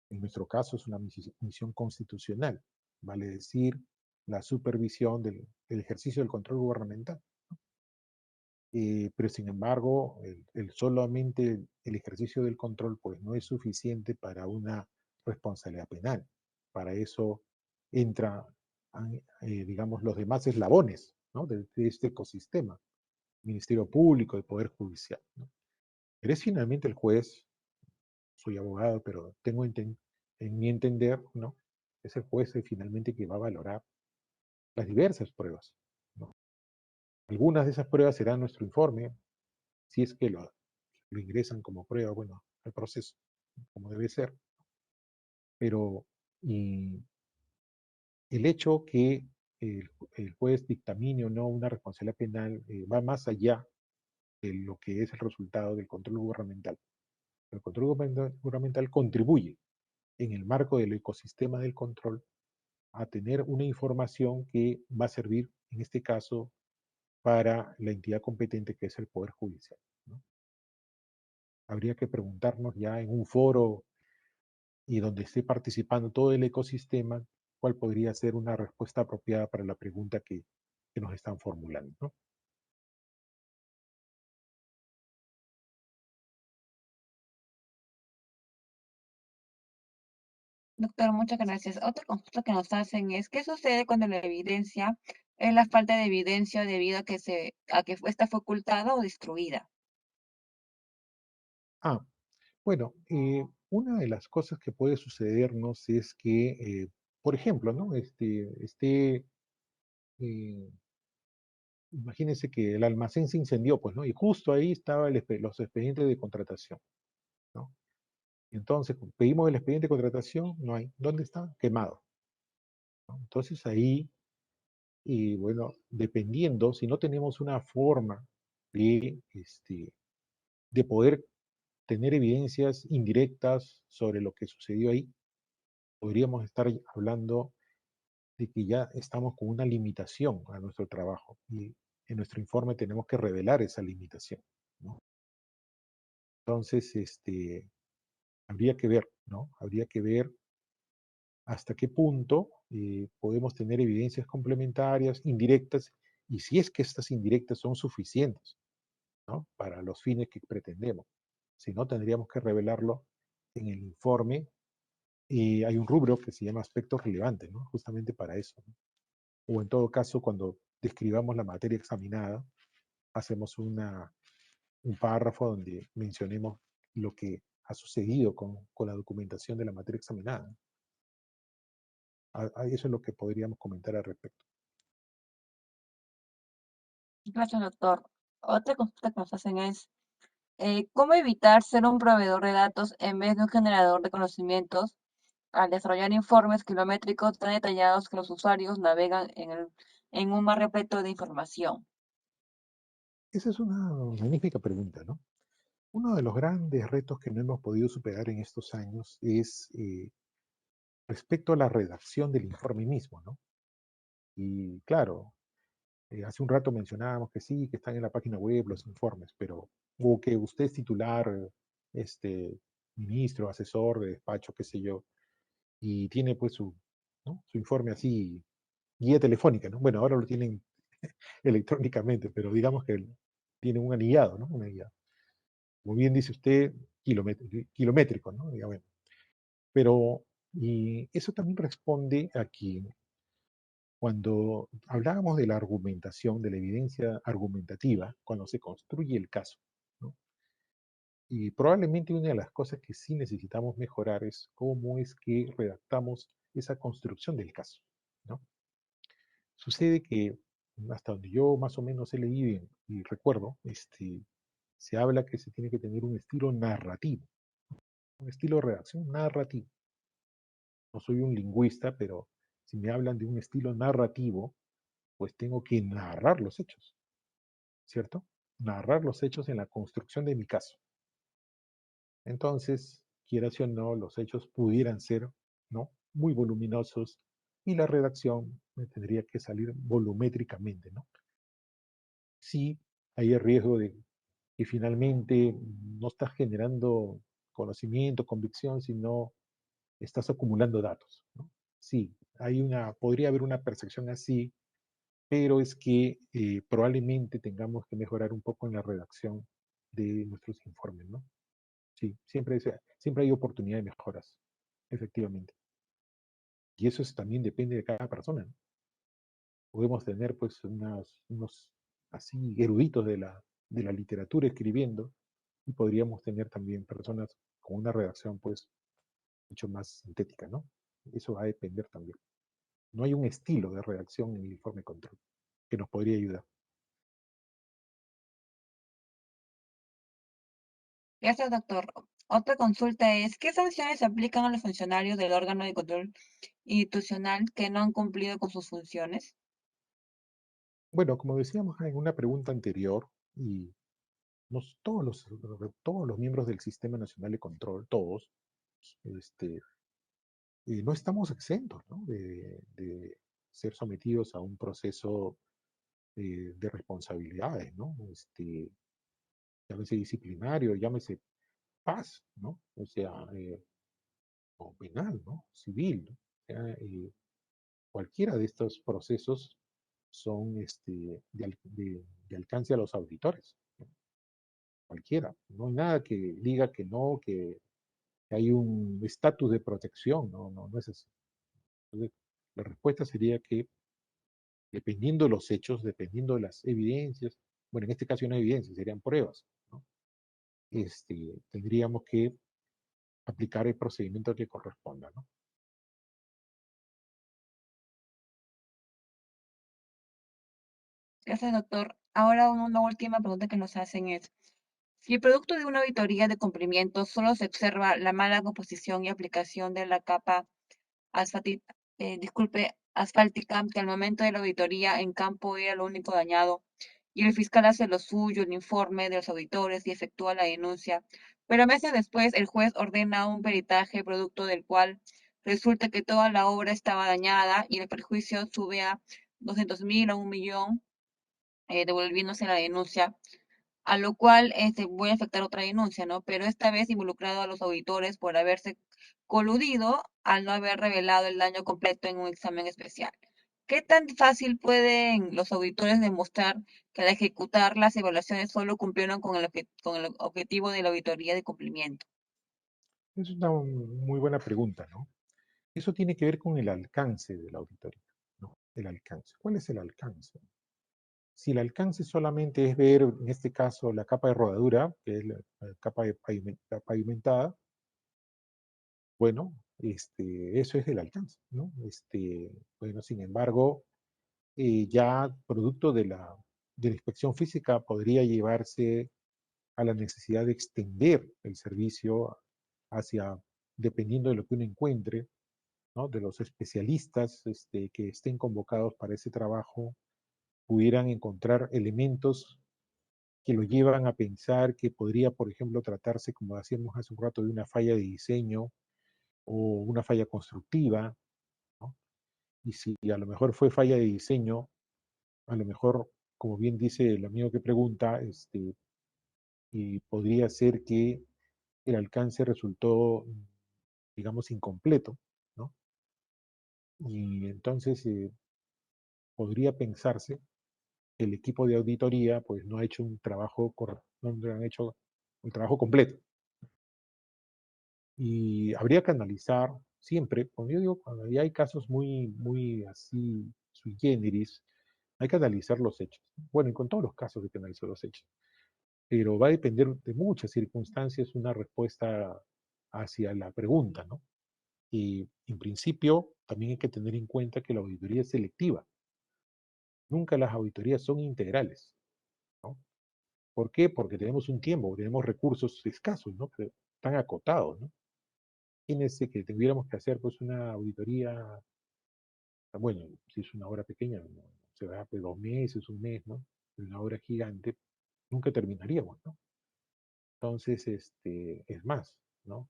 En nuestro caso es una misión constitucional, vale decir, la supervisión del ejercicio del control gubernamental. Pero sin embargo, solamente el ejercicio del control pues, no es suficiente para una responsabilidad penal. Para eso entra, digamos, los demás eslabones, ¿no? de este ecosistema, Ministerio Público, el Poder Judicial, ¿no? Pero es finalmente el juez, soy abogado, pero tengo en mi entender, ¿no? Es el juez finalmente que va a valorar las diversas pruebas, ¿no? Algunas de esas pruebas serán nuestro informe, si es que lo ingresan como prueba, bueno, al proceso, como debe ser. Pero y el hecho que el juez dictamine o no una responsabilidad penal va más allá de lo que es el resultado del control gubernamental. El control gubernamental contribuye en el marco del ecosistema del control a tener una información que va a servir, en este caso, para la entidad competente que es el Poder Judicial, ¿no? Habría que preguntarnos ya en un foro y donde esté participando todo el ecosistema, cuál podría ser una respuesta apropiada para la pregunta que nos están formulando, ¿no? Doctor, muchas gracias. Otra consulta que nos hacen es, ¿qué sucede cuando la evidencia es la falta de evidencia debido a que esta fue ocultada o destruida? Ah, bueno, una de las cosas que puede sucedernos es que, por ejemplo, ¿no? Eh, imagínense que el almacén se incendió, pues, ¿no? Y justo ahí estaban los expedientes de contratación, ¿no? Entonces, pedimos el expediente de contratación, no hay. ¿Dónde está? Quemado, ¿no? Entonces ahí, y bueno, dependiendo, si no tenemos una forma de poder tener evidencias indirectas sobre lo que sucedió ahí, podríamos estar hablando de que ya estamos con una limitación a nuestro trabajo y en nuestro informe tenemos que revelar esa limitación, ¿no? Entonces, habría que ver, ¿no? Habría que ver hasta qué punto podemos tener evidencias complementarias, indirectas, y si es que estas indirectas son suficientes, ¿no? Para los fines que pretendemos. Si no, tendríamos que revelarlo en el informe. Y hay un rubro que se llama aspectos relevantes, ¿no? Justamente para eso, ¿no? O en todo caso, cuando describamos la materia examinada, hacemos un párrafo donde mencionemos lo que ha sucedido con la documentación de la materia examinada. Eso es lo que podríamos comentar al respecto. Gracias, doctor. Otra consulta que nos hacen es, ¿cómo evitar ser un proveedor de datos en vez de un generador de conocimientos al desarrollar informes kilométricos tan detallados que los usuarios navegan en un mar repleto de información? Esa es una magnífica pregunta, ¿no? Uno de los grandes retos que no hemos podido superar en estos años es respecto a la redacción del informe mismo, ¿no? Y claro, hace un rato mencionábamos que sí, que están en la página web los informes, pero o que usted es titular, este, ministro, asesor de despacho, qué sé yo, y tiene pues ¿no? Su informe así, guía telefónica, ¿no? Bueno, ahora lo tienen electrónicamente, pero digamos que tiene un anillado, ¿no? Un anillado. Como bien dice usted, kilométrico, ¿no? Bueno, pero y eso también responde a que cuando hablábamos de la argumentación, de la evidencia argumentativa, cuando se construye el caso, ¿no? Y probablemente una de las cosas que sí necesitamos mejorar es cómo es que redactamos esa construcción del caso, ¿no? Sucede que hasta donde yo más o menos he leído y recuerdo, se habla que se tiene que tener un estilo narrativo, un estilo de redacción narrativo. No soy un lingüista, pero si me hablan de un estilo narrativo, pues tengo que narrar los hechos, ¿cierto? Narrar los hechos en la construcción de mi caso. Entonces, quieras o no, los hechos pudieran ser, ¿no? Muy voluminosos y la redacción me tendría que salir volumétricamente, ¿no? Sí, hay el riesgo de que finalmente no estás generando conocimiento, convicción, sino estás acumulando datos, ¿no? Sí, podría haber una percepción así, pero es que probablemente tengamos que mejorar un poco en la redacción de nuestros informes, ¿no? Sí, siempre hay oportunidad de mejoras, efectivamente. Y eso también depende de cada persona, ¿no? Podemos tener pues unos así eruditos de la literatura escribiendo y podríamos tener también personas con una redacción pues mucho más sintética, ¿no? Eso va a depender también. No hay un estilo de redacción en el informe control que nos podría ayudar. Gracias, doctor. Otra consulta es, ¿qué sanciones se aplican a los funcionarios del órgano de control institucional que no han cumplido con sus funciones? Bueno, como decíamos en una pregunta anterior, y todos los miembros del Sistema Nacional de Control, todos, este, no estamos exentos, ¿no? de ser sometidos a un proceso de responsabilidades, ¿no? Llámese disciplinario, llámese paz, ¿no? O sea, o penal, ¿no? Civil, ¿no? O sea, cualquiera de estos procesos son de alcance a los auditores, ¿no? Cualquiera. No hay nada que diga que no, que hay un estatus de protección, no, no, no es así. Entonces, la respuesta sería que dependiendo de los hechos, dependiendo de las evidencias, bueno, en este caso no evidencias, serían pruebas, ¿no? Tendríamos que aplicar el procedimiento que corresponda, ¿no? Gracias, doctor. Ahora una última pregunta que nos hacen es, si el producto de una auditoría de cumplimiento solo se observa la mala composición y aplicación de la capa asfalti- asfáltica, que al momento de la auditoría en campo era lo único dañado, y el fiscal hace lo suyo, el informe de los auditores y efectúa la denuncia, pero meses después el juez ordena un peritaje producto del cual resulta que toda la obra estaba dañada y el perjuicio sube a 200.000 a 1 millón, devolviéndose la denuncia. a lo cual voy a afectar otra denuncia, ¿no? Pero esta vez involucrado a los auditores por haberse coludido al no haber revelado el daño completo en un examen especial. ¿Qué tan fácil pueden los auditores demostrar que al ejecutar las evaluaciones solo cumplieron con el objetivo de la auditoría de cumplimiento? Es una muy buena pregunta, ¿no? Eso tiene que ver con el alcance de la auditoría, ¿no? El alcance. ¿Cuál es el alcance? Si el alcance solamente es ver, en este caso, la capa de rodadura, que es la capa de pavimentada, bueno, eso es el alcance, ¿no? Bueno, sin embargo, ya producto de la inspección física podría llevarse a la necesidad de extender el servicio hacia, dependiendo de lo que uno encuentre, ¿no? De los especialistas que estén convocados para ese trabajo, pudieran encontrar elementos que lo llevan a pensar que podría, por ejemplo, tratarse, como decíamos hace un rato, de una falla de diseño o una falla constructiva, ¿no? Y si a lo mejor fue falla de diseño, a lo mejor, como bien dice el amigo que pregunta, y podría ser que el alcance resultó, digamos, incompleto, ¿no? Y entonces podría pensarse que el equipo de auditoría pues no ha hecho un trabajo correcto, no han hecho un trabajo completo. Y habría que analizar siempre, cuando yo digo, cuando ya hay casos muy así sui generis, hay que analizar los hechos. Bueno, y con todos los casos hay que analizar los hechos. Pero va a depender de muchas circunstancias una respuesta hacia la pregunta, ¿no? Y en principio también hay que tener en cuenta que la auditoría es selectiva. Nunca las auditorías son integrales, ¿no? ¿Por qué? Porque tenemos un tiempo, tenemos recursos escasos, ¿no? Que están acotados, ¿no? Imagínense que tuviéramos que hacer pues una auditoría, bueno, si es una obra pequeña, ¿no? Se va de 2 meses, un mes, ¿no? Una obra gigante, nunca terminaríamos, ¿no? Entonces, es más, ¿no?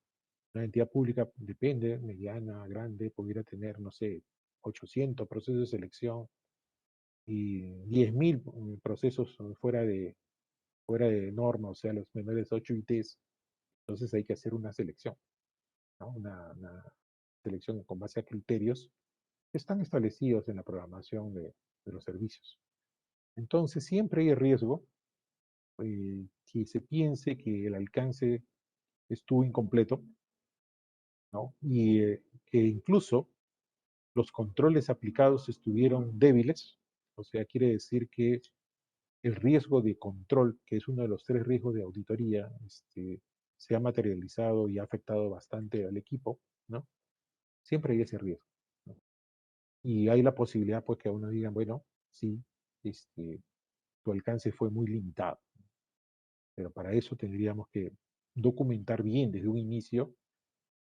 Una entidad pública, depende, mediana, grande, pudiera tener, no sé, 800 procesos de selección y 10.000 procesos fuera de norma, o sea, los menores 8 ITs. Entonces hay que hacer una selección, ¿no? Una selección con base a criterios que están establecidos en la programación de los servicios. Entonces siempre hay riesgo que se piense que el alcance estuvo incompleto, ¿no? Y que incluso los controles aplicados estuvieron débiles, o sea, quiere decir que el riesgo de control, que es uno de los 3 riesgos de auditoría, se ha materializado y ha afectado bastante al equipo, ¿no? Siempre hay ese riesgo, ¿no? Y hay la posibilidad, pues, que a uno digan, bueno, sí, tu alcance fue muy limitado, pero para eso tendríamos que documentar bien desde un inicio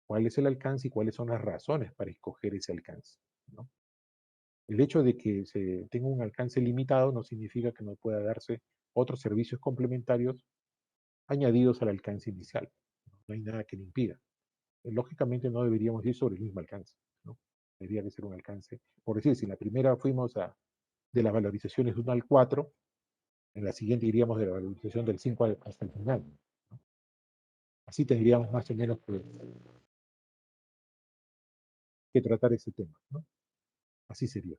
cuál es el alcance y cuáles son las razones para escoger ese alcance, ¿no? El hecho de que se tenga un alcance limitado no significa que no pueda darse otros servicios complementarios añadidos al alcance inicial. No hay nada que lo impida. Lógicamente no deberíamos ir sobre el mismo alcance, ¿no? Debería de ser un alcance. Por decir, si en la primera fuimos de las valorizaciones 1 al 4, en la siguiente iríamos de la valorización del 5 hasta el final, ¿no? Así tendríamos más o menos que tratar ese tema, ¿no? Así sería.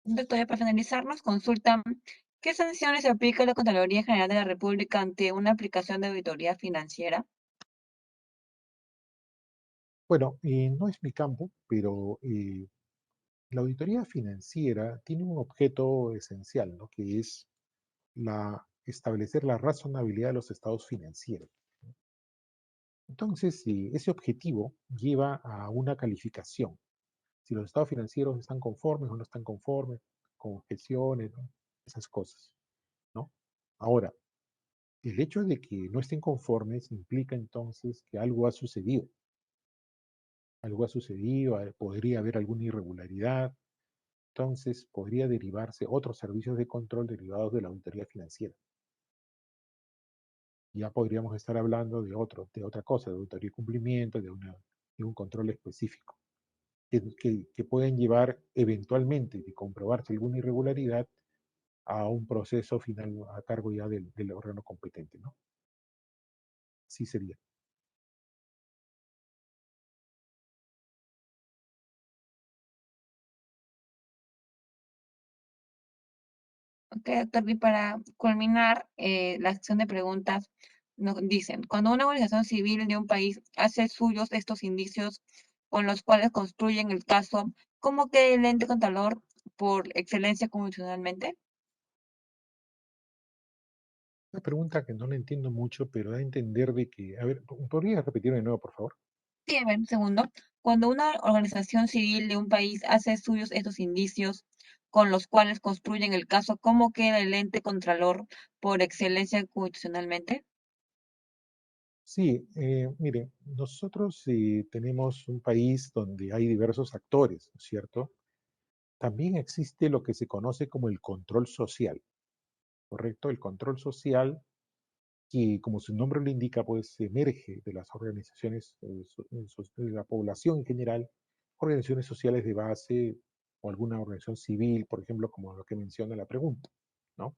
Entonces, para finalizar, nos consultan qué sanciones se aplica a la Contraloría General de la República ante una aplicación de auditoría financiera. Bueno, no es mi campo, pero la auditoría financiera tiene un objeto esencial, ¿no? Que es establecer la razonabilidad de los estados financieros. Entonces, ese objetivo lleva a una calificación. Si los estados financieros están conformes o no están conformes, con objeciones, ¿no? Esas cosas, ¿no? Ahora, el hecho de que no estén conformes implica entonces que algo ha sucedido. Algo ha sucedido, podría haber alguna irregularidad, entonces podría derivarse otros servicios de control derivados de la auditoría financiera. Ya podríamos estar hablando de otra cosa, de auditoría de cumplimiento, de un control específico, que pueden llevar eventualmente, de comprobarse alguna irregularidad, a un proceso final a cargo ya del órgano competente, ¿no? Sí sería. Ok, doctor, y para culminar la sección de preguntas, nos dicen, cuando una organización civil de un país hace suyos estos indicios con los cuales construyen el caso, ¿cómo queda el ente contralor por excelencia convencionalmente? Una pregunta que no la entiendo mucho, pero da a entender de que, a ver, ¿podrías repetirme de nuevo, por favor? Sí, a ver, un segundo. Cuando una organización civil de un país hace suyos estos indicios con los cuales construyen el caso, ¿cómo queda el ente contralor por excelencia constitucionalmente? Sí, mire, nosotros tenemos un país donde hay diversos actores, ¿no es cierto? También existe lo que se conoce como el control social, ¿correcto? El control social que, como su nombre lo indica, pues emerge de las organizaciones, de la población en general, organizaciones sociales de base o alguna organización civil, por ejemplo, como lo que menciona la pregunta, ¿no?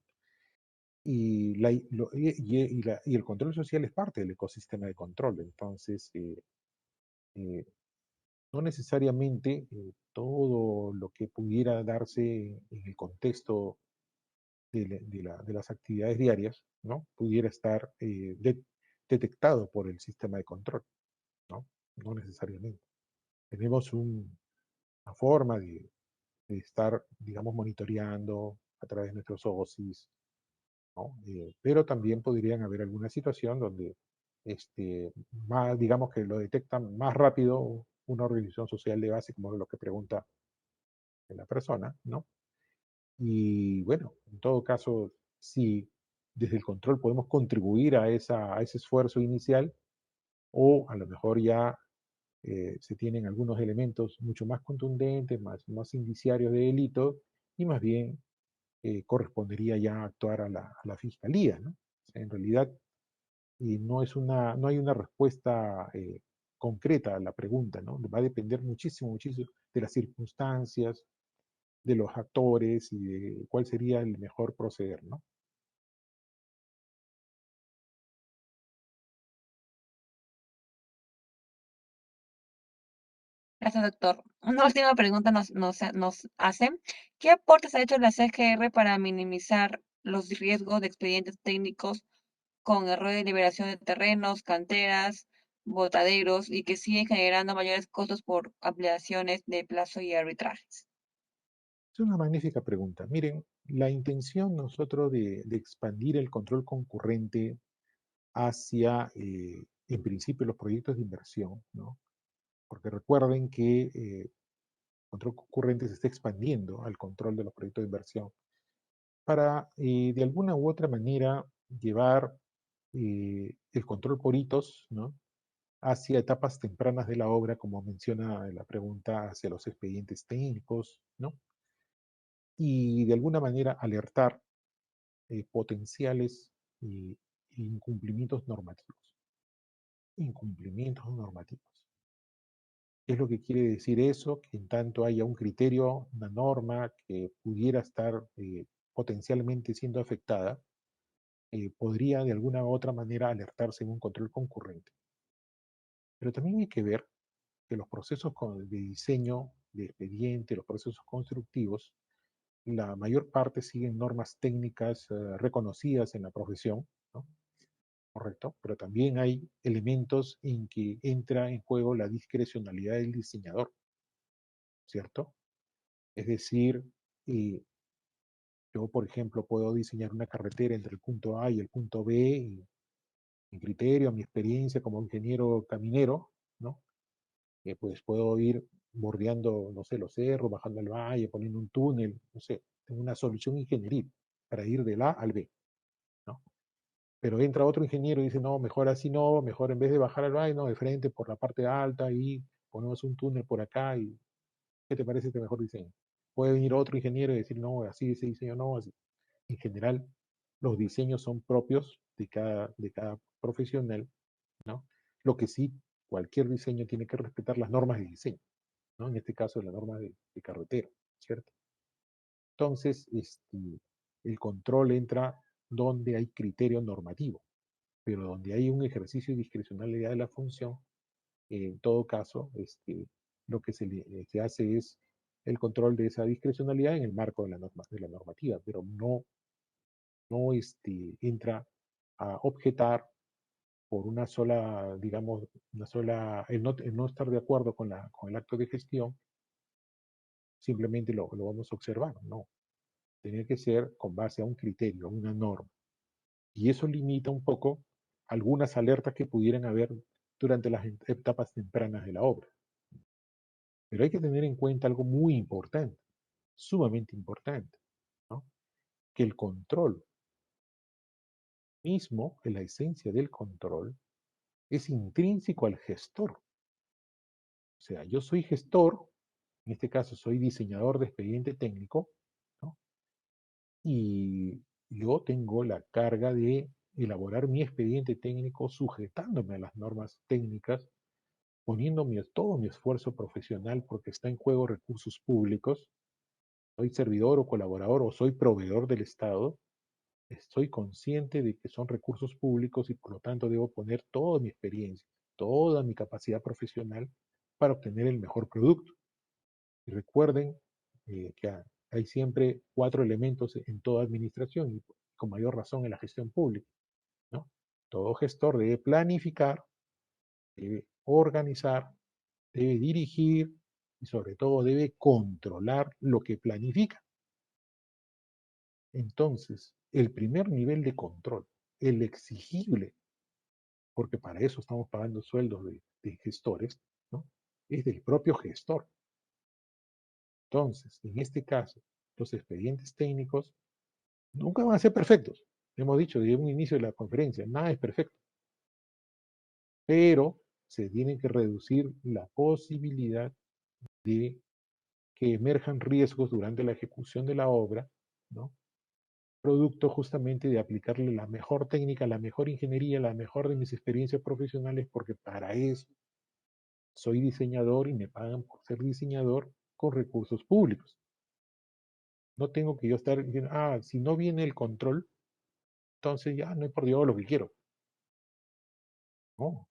Y, y el control social es parte del ecosistema de control, entonces no necesariamente todo lo que pudiera darse en el contexto de las actividades diarias, ¿no? Pudiera estar detectado por el sistema de control, ¿no? No necesariamente. Tenemos una forma de estar, digamos, monitoreando a través de nuestros OSIS, ¿no? Pero también podrían haber alguna situación donde, más, digamos que lo detectan más rápido una organización social de base, como es lo que pregunta la persona, ¿no? Y bueno, en todo caso, si desde el control podemos contribuir a ese esfuerzo inicial, o a lo mejor ya se tienen algunos elementos mucho más contundentes, más indiciarios de delito, y más bien correspondería ya actuar a la fiscalía, ¿no? O sea, en realidad, no hay una respuesta concreta a la pregunta, ¿no? Va a depender muchísimo, muchísimo de las circunstancias, de los actores y de cuál sería el mejor proceder, ¿no? Gracias, doctor. Una última pregunta nos hacen. ¿Qué aportes ha hecho la CGR para minimizar los riesgos de expedientes técnicos con error de liberación de terrenos, canteras, botaderos y que siguen generando mayores costos por ampliaciones de plazo y arbitrajes? Es una magnífica pregunta. Miren, la intención nosotros de expandir el control concurrente hacia, en principio, los proyectos de inversión, ¿no? Porque recuerden que el control concurrente se está expandiendo al control de los proyectos de inversión para, de alguna u otra manera, llevar el control por hitos, ¿no? Hacia etapas tempranas de la obra, como menciona la pregunta, hacia los expedientes técnicos, ¿no? Y de alguna manera alertar potenciales eh, incumplimientos normativos. Incumplimientos normativos. ¿Qué es lo que quiere decir eso? Que en tanto haya un criterio, una norma que pudiera estar potencialmente siendo afectada, podría de alguna u otra manera alertarse en un control concurrente. Pero también hay que ver que los procesos de diseño de expediente, los procesos constructivos, la mayor parte siguen normas técnicas reconocidas en la profesión, ¿no? Correcto, pero también hay elementos en que entra en juego la discrecionalidad del diseñador, ¿cierto? Es decir, eh, yo, por ejemplo, puedo diseñar una carretera entre el punto A y el punto B, y mi criterio, mi experiencia como ingeniero caminero, ¿no? Pues puedo ir bordeando, no sé, los cerros, bajando el valle, poniendo un túnel, no sé, tengo una solución ingenieril para ir del A al B, ¿no? Pero entra otro ingeniero y dice, no, mejor así no, mejor en vez de bajar al valle, no, de frente por la parte alta y ponemos un túnel por acá y ¿qué te parece este mejor diseño? Puede venir otro ingeniero y decir, no, así ese diseño no, así. En general, los diseños son propios de cada profesional, ¿no? Lo que sí, cualquier diseño tiene que respetar las normas de diseño, ¿no? En este caso, la norma de carretera, ¿cierto? Entonces, El control entra donde hay criterio normativo, pero donde hay un ejercicio de discrecionalidad de la función, en todo caso, lo que se hace es el control de esa discrecionalidad en el marco de la normativa, pero no entra a objetar por una sola, digamos, el no estar de acuerdo con el acto de gestión, simplemente lo vamos a observar, no. Tiene que ser con base a un criterio, a una norma. Y eso limita un poco algunas alertas que pudieran haber durante las etapas tempranas de la obra. Pero hay que tener en cuenta algo muy importante, sumamente importante, ¿no? Que el control mismo, la esencia del control, es intrínseco al gestor. O sea, yo soy gestor, en este caso soy diseñador de expediente técnico, ¿no? Y yo tengo la carga de elaborar mi expediente técnico sujetándome a las normas técnicas, poniendo todo mi esfuerzo profesional porque está en juego recursos públicos. Soy servidor o colaborador o soy proveedor del Estado. Estoy consciente de que son recursos públicos y por lo tanto debo poner toda mi experiencia, toda mi capacidad profesional para obtener el mejor producto. Y recuerden que hay siempre 4 elementos en toda administración y con mayor razón en la gestión pública, ¿no? Todo gestor debe planificar, debe organizar, debe dirigir y sobre todo debe controlar lo que planifica. Entonces, el primer nivel de control, el exigible, porque para eso estamos pagando sueldos de gestores, ¿no? Es del propio gestor. Entonces, en este caso, los expedientes técnicos nunca van a ser perfectos. Hemos dicho desde un inicio de la conferencia, nada es perfecto. Pero se tiene que reducir la posibilidad de que emerjan riesgos durante la ejecución de la obra, ¿no? Producto justamente de aplicarle la mejor técnica, la mejor ingeniería, la mejor de mis experiencias profesionales, porque para eso soy diseñador y me pagan por ser diseñador con recursos públicos. No tengo que yo estar diciendo, si no viene el control, entonces ya no hay por Dios lo que quiero. No,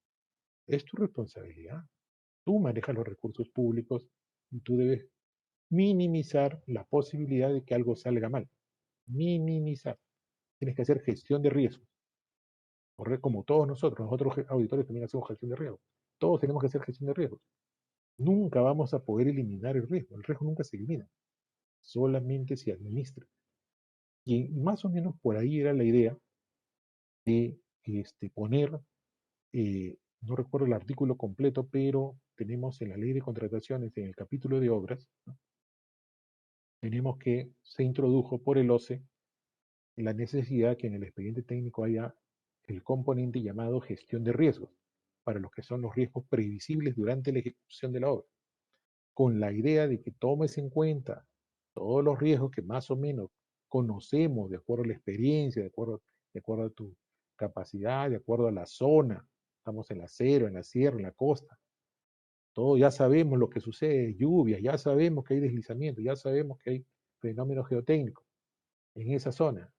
es tu responsabilidad. Tú manejas los recursos públicos y tú debes minimizar la posibilidad de que algo salga mal. Minimizar. Tienes que hacer gestión de riesgos. Como todos nosotros auditores también hacemos gestión de riesgos. Todos tenemos que hacer gestión de riesgos. Nunca vamos a poder eliminar el riesgo. El riesgo nunca se elimina. Solamente se administra. Y más o menos por ahí era la idea de poner, no recuerdo el artículo completo, pero tenemos en la ley de contrataciones, en el capítulo de obras, ¿no? Tenemos que se introdujo por el OCE la necesidad que en el expediente técnico haya el componente llamado gestión de riesgos, para los que son los riesgos previsibles durante la ejecución de la obra, con la idea de que tomes en cuenta todos los riesgos que más o menos conocemos de acuerdo a la experiencia, de acuerdo a tu capacidad, de acuerdo a la zona. Estamos en la acero, en la sierra, en la costa. Todo ya sabemos lo que sucede, lluvias, ya sabemos que hay deslizamiento, ya sabemos que hay fenómenos geotécnicos en esa zona.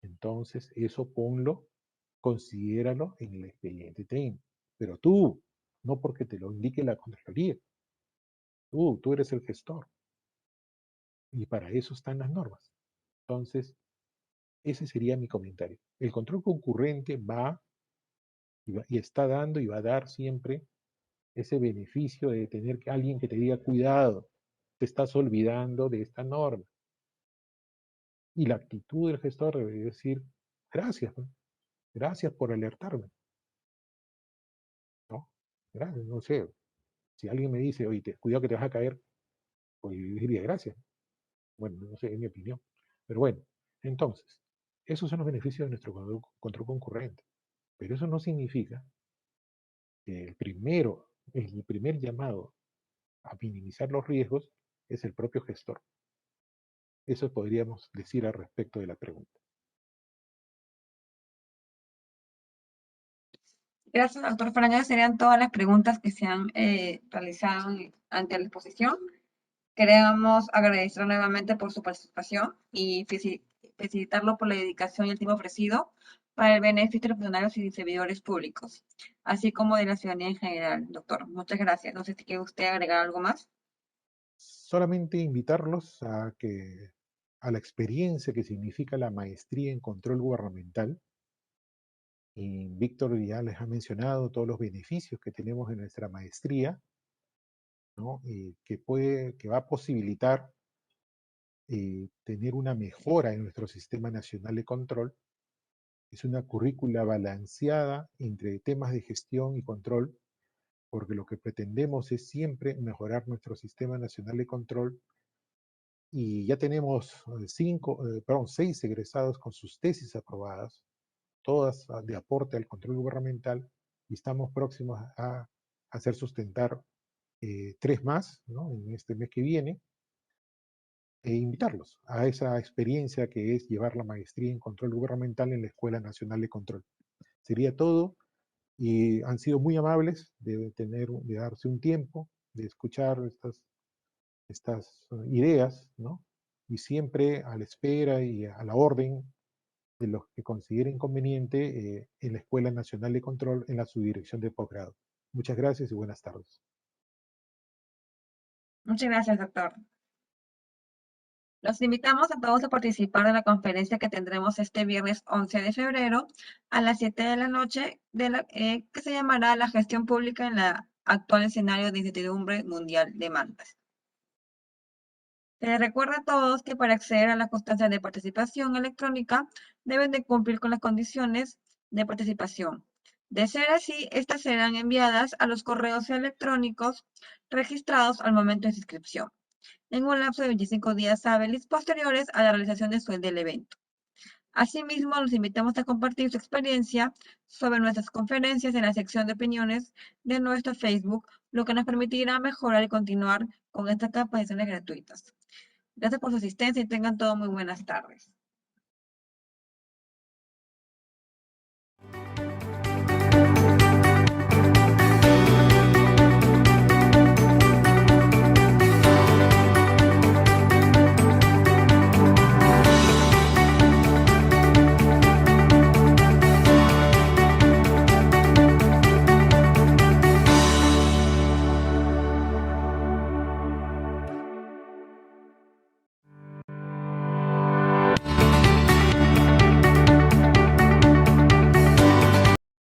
Entonces, eso ponlo, considéralo en el expediente técnico. Pero tú, no porque te lo indique la Contraloría. Tú eres el gestor. Y para eso están las normas. Entonces, ese sería mi comentario. El control concurrente va y está dando y va a dar siempre ese beneficio de tener que alguien que te diga, cuidado, te estás olvidando de esta norma. Y la actitud del gestor debe decir, gracias, ¿no? Gracias por alertarme. ¿No? Gracias, no sé. Si alguien me dice, oye, cuidado que te vas a caer, pues yo diría gracias. Bueno, no sé, es mi opinión. Pero bueno, entonces, esos son los beneficios de nuestro control concurrente. Pero eso no significa que el primer llamado a minimizar los riesgos es el propio gestor. Eso podríamos decir al respecto de la pregunta. Gracias, doctor Faraña. Serían todas las preguntas que se han realizado ante la exposición. Queremos agradecer nuevamente por su participación y felicitarlo por la dedicación y el tiempo ofrecido para el beneficio de los funcionarios y servidores públicos, así como de la ciudadanía en general, doctor. Muchas gracias. No sé si quiere usted agregar algo más. Solamente invitarlos a la experiencia que significa la maestría en control gubernamental. Y Víctor ya les ha mencionado todos los beneficios que tenemos en nuestra maestría, ¿no? Que va a posibilitar tener una mejora en nuestro sistema nacional de control. Es una currícula balanceada entre temas de gestión y control, porque lo que pretendemos es siempre mejorar nuestro sistema nacional de control. Y ya tenemos 6 egresados con sus tesis aprobadas, todas de aporte al control gubernamental, y estamos próximos a hacer sustentar 3 más, ¿no?, en este mes que viene, e invitarlos a esa experiencia que es llevar la maestría en control gubernamental en la Escuela Nacional de Control. Sería todo, y han sido muy amables de darse un tiempo, de escuchar estas ideas, ¿no? Y siempre a la espera y a la orden de los que consideren conveniente en la Escuela Nacional de Control en la subdirección de posgrado. Muchas gracias y buenas tardes. Muchas gracias, doctor. Los invitamos a todos a participar de la conferencia que tendremos este viernes 11 de febrero a las 7 de la noche, que se llamará La gestión pública en el actual escenario de incertidumbre mundial de demandas. Se les recuerda a todos que para acceder a la constancia de participación electrónica deben de cumplir con las condiciones de participación. De ser así, estas serán enviadas a los correos electrónicos registrados al momento de su inscripción, en un lapso de 25 días hábiles posteriores a la realización del evento. Asimismo, los invitamos a compartir su experiencia sobre nuestras conferencias en la sección de opiniones de nuestro Facebook, lo que nos permitirá mejorar y continuar con estas capacitaciones gratuitas. Gracias por su asistencia y tengan todos muy buenas tardes.